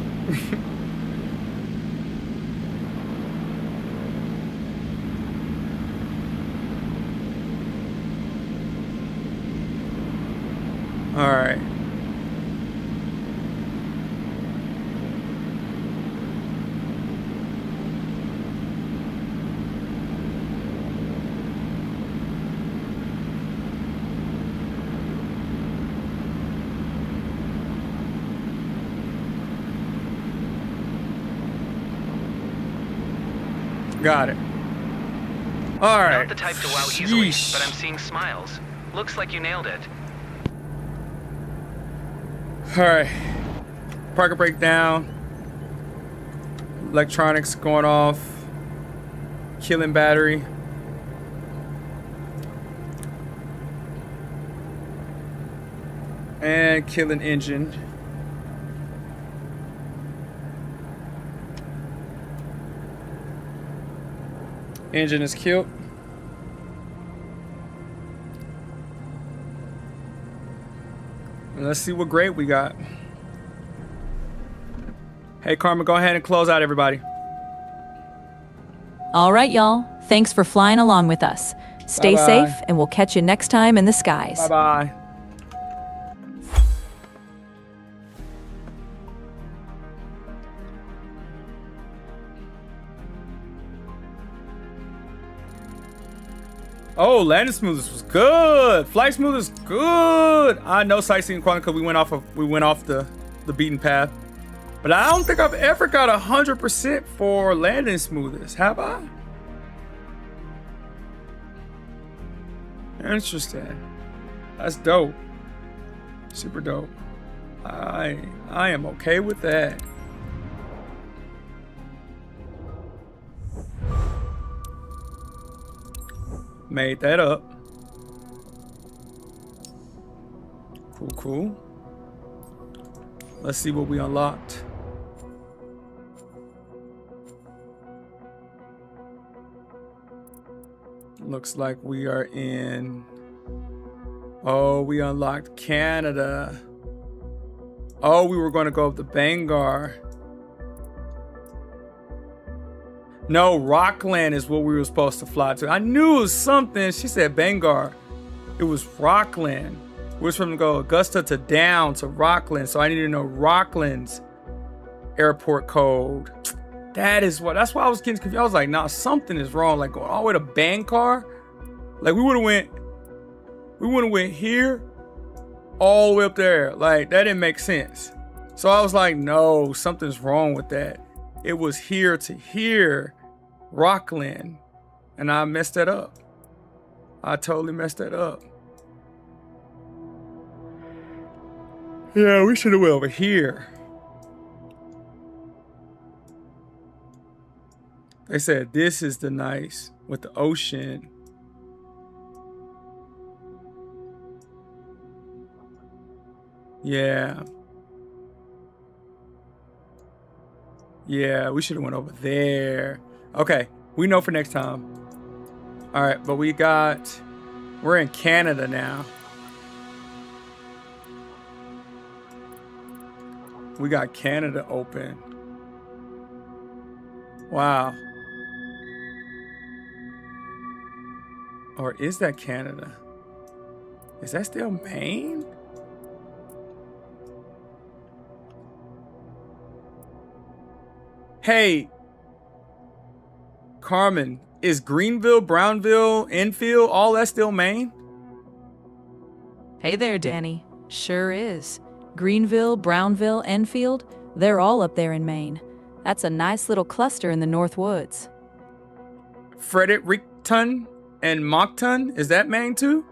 All right. Got it. All right. Not the type to wow easily, Yeesh. but I'm seeing smiles. Looks like you nailed it. All right. Parker breakdown. Electronics going off. Killing battery. And killing engine. Engine is killed. Let's see what grade we got. Hey, Carmen, go ahead and close out everybody. All right, y'all. Thanks for flying along with us. Stay Bye-bye. safe, and we'll catch you next time in the skies. Bye-bye. Oh, landing smoothness was good. Flight smoothness good. I know sightseeing quality because we went off the beaten path. But I don't think I've ever got 100% for landing smoothness. Have I? Interesting. That's dope. Super dope. I am okay with that. Made that up. Cool, cool. Let's see what we unlocked. Looks like we are in... Oh, we unlocked Canada. Oh, we were going to go up to Bangar. No, Rockland is what we were supposed to fly to. I knew it was something. She said Bangar. It was Rockland. We were supposed to go Augusta to down to Rockland. So I needed to know Rockland's airport code. That's why I was getting confused. I was like, nah, something is wrong. Like going all the way to Bangar. Like we would have went here all the way up there. Like that didn't make sense. So I was like, no, something's wrong with that. It was here to here, Rockland. And I messed that up. I totally messed that up. Yeah, we should have went over here. They said this is the nice with the ocean. Yeah. Yeah, we should have went over there. Okay, we know for next time. All right, but we're in Canada now. We got Canada open. Wow. Or is that Canada? Is that still Maine? Hey, Carmen, is Greenville, Brownville, Enfield, all that still Maine? Hey there, Danny. Sure is. Greenville, Brownville, Enfield, they're all up there in Maine. That's a nice little cluster in the North Woods. Fredericton and Moncton, is that Maine too?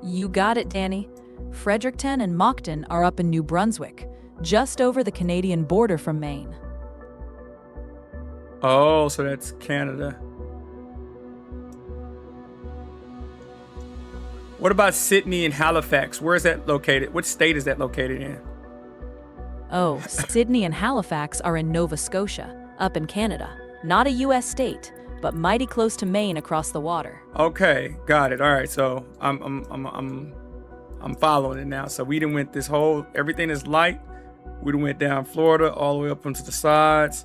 You got it, Danny. Fredericton and Moncton are up in New Brunswick, just over the Canadian border from Maine. Oh, so that's Canada. What about Sydney and Halifax? Where is that located? What state is that located in? Oh, Sydney and Halifax are in Nova Scotia, up in Canada. Not a U.S. state, but mighty close to Maine across the water. Okay, got it. All right, so I'm following it now. So we done went everything is light. We done went down Florida all the way up onto the sides.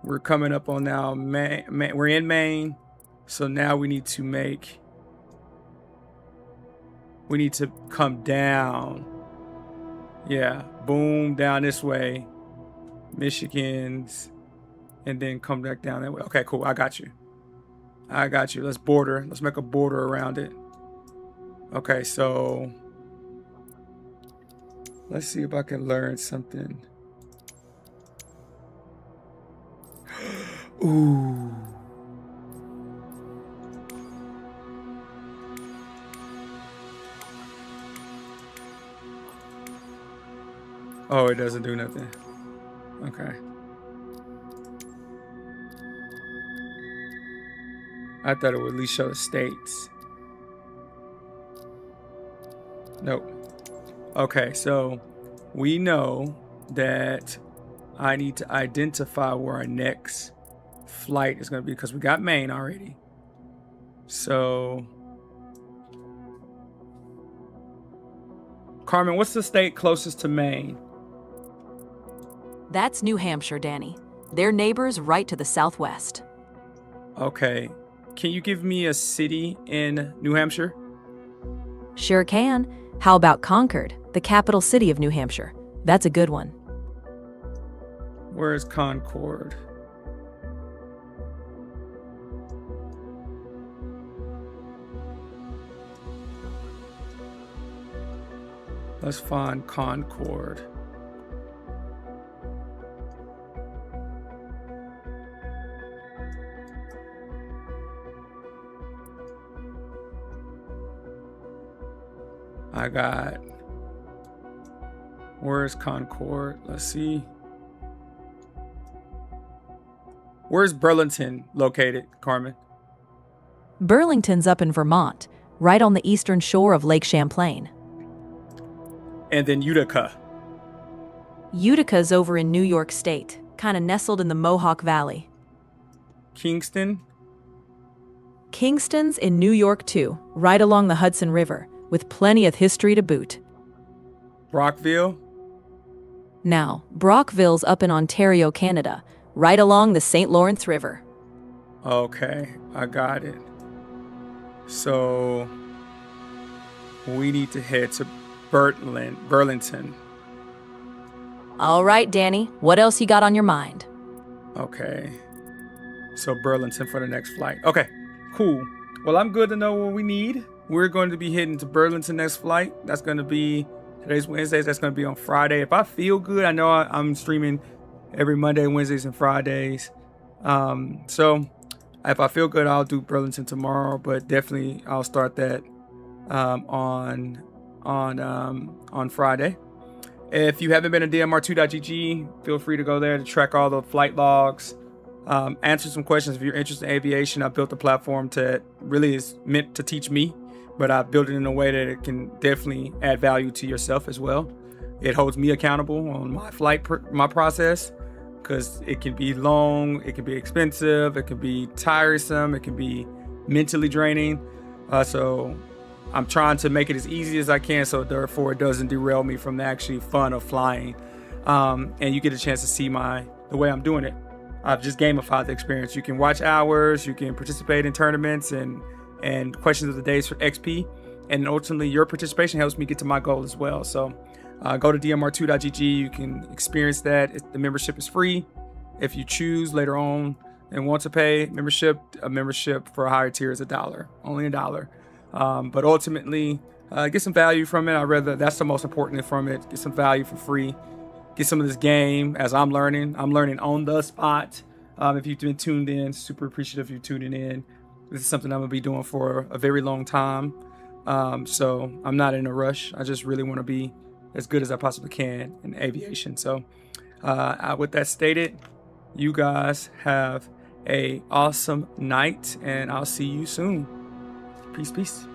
We're coming up on now Maine. We're in Maine, so now we need to come down. Yeah, boom, down this way, Michigan's, and then come back down that way. Okay, cool. I got you. Let's make a border around it. Okay, so let's see if I can learn something. Ooh, Oh, it doesn't do nothing. Okay. I thought it would at least show the states. Nope. Okay, so we know that I need to identify where our next flight is going to be because we got Maine already. So, Carmen, what's the state closest to Maine? That's New Hampshire, Danny. They're neighbors right to the southwest. Okay. Can you give me a city in New Hampshire? Sure can. How about Concord, the capital city of New Hampshire? That's a good one. Where is Concord? Let's find Concord. I got, where's Concord? Let's see. Where's Burlington located, Carmen? Burlington's up in Vermont, right on the eastern shore of Lake Champlain. And then Utica. Utica's over in New York State, kind of nestled in the Mohawk Valley. Kingston. Kingston's in New York too, right along the Hudson River, with plenty of history to boot. Brockville. Now, Brockville's up in Ontario, Canada, right along the St. Lawrence River. Okay, I got it. So we need to head to Burlington. All right, Danny, what else you got on your mind? Okay. So Burlington for the next flight. Okay, cool. Well, I'm good to know what we need. We're going to be heading to Burlington next flight. That's going to be, today's Wednesday. That's going to be on Friday. If I feel good, I know I'm streaming every Monday, Wednesdays, and Fridays. So if I feel good, I'll do Burlington tomorrow, but definitely I'll start that on Friday. If you haven't been to DRM2.GG, feel free to go there to track all the flight logs, answer some questions if you're interested in aviation. I built a platform that really is meant to teach me, but I built it in a way that it can definitely add value to yourself as well. It holds me accountable on my my process, because it can be long, it can be expensive, it can be tiresome, it can be mentally draining. So I'm trying to make it as easy as I can, so therefore it doesn't derail me from the actually fun of flying. And you get a chance to see the way I'm doing it. I've just gamified the experience. You can watch hours, you can participate in tournaments and questions of the days for XP, and ultimately your participation helps me get to my goal as well. So go to DRM2.GG. You can experience that. The membership is free. If you choose later on and want to pay membership, a membership for a higher tier is $1, only $1. But ultimately, get some value from it. That's the most important thing from it. Get some value for free. Get some of this game as I'm learning. I'm learning on the spot. If you've been tuned in, super appreciative of you tuning in. This is something I'm going to be doing for a very long time. So I'm not in a rush. I just really want to be as good as I possibly can in aviation. So with that stated, you guys have a awesome night, and I'll see you soon. Peace, peace.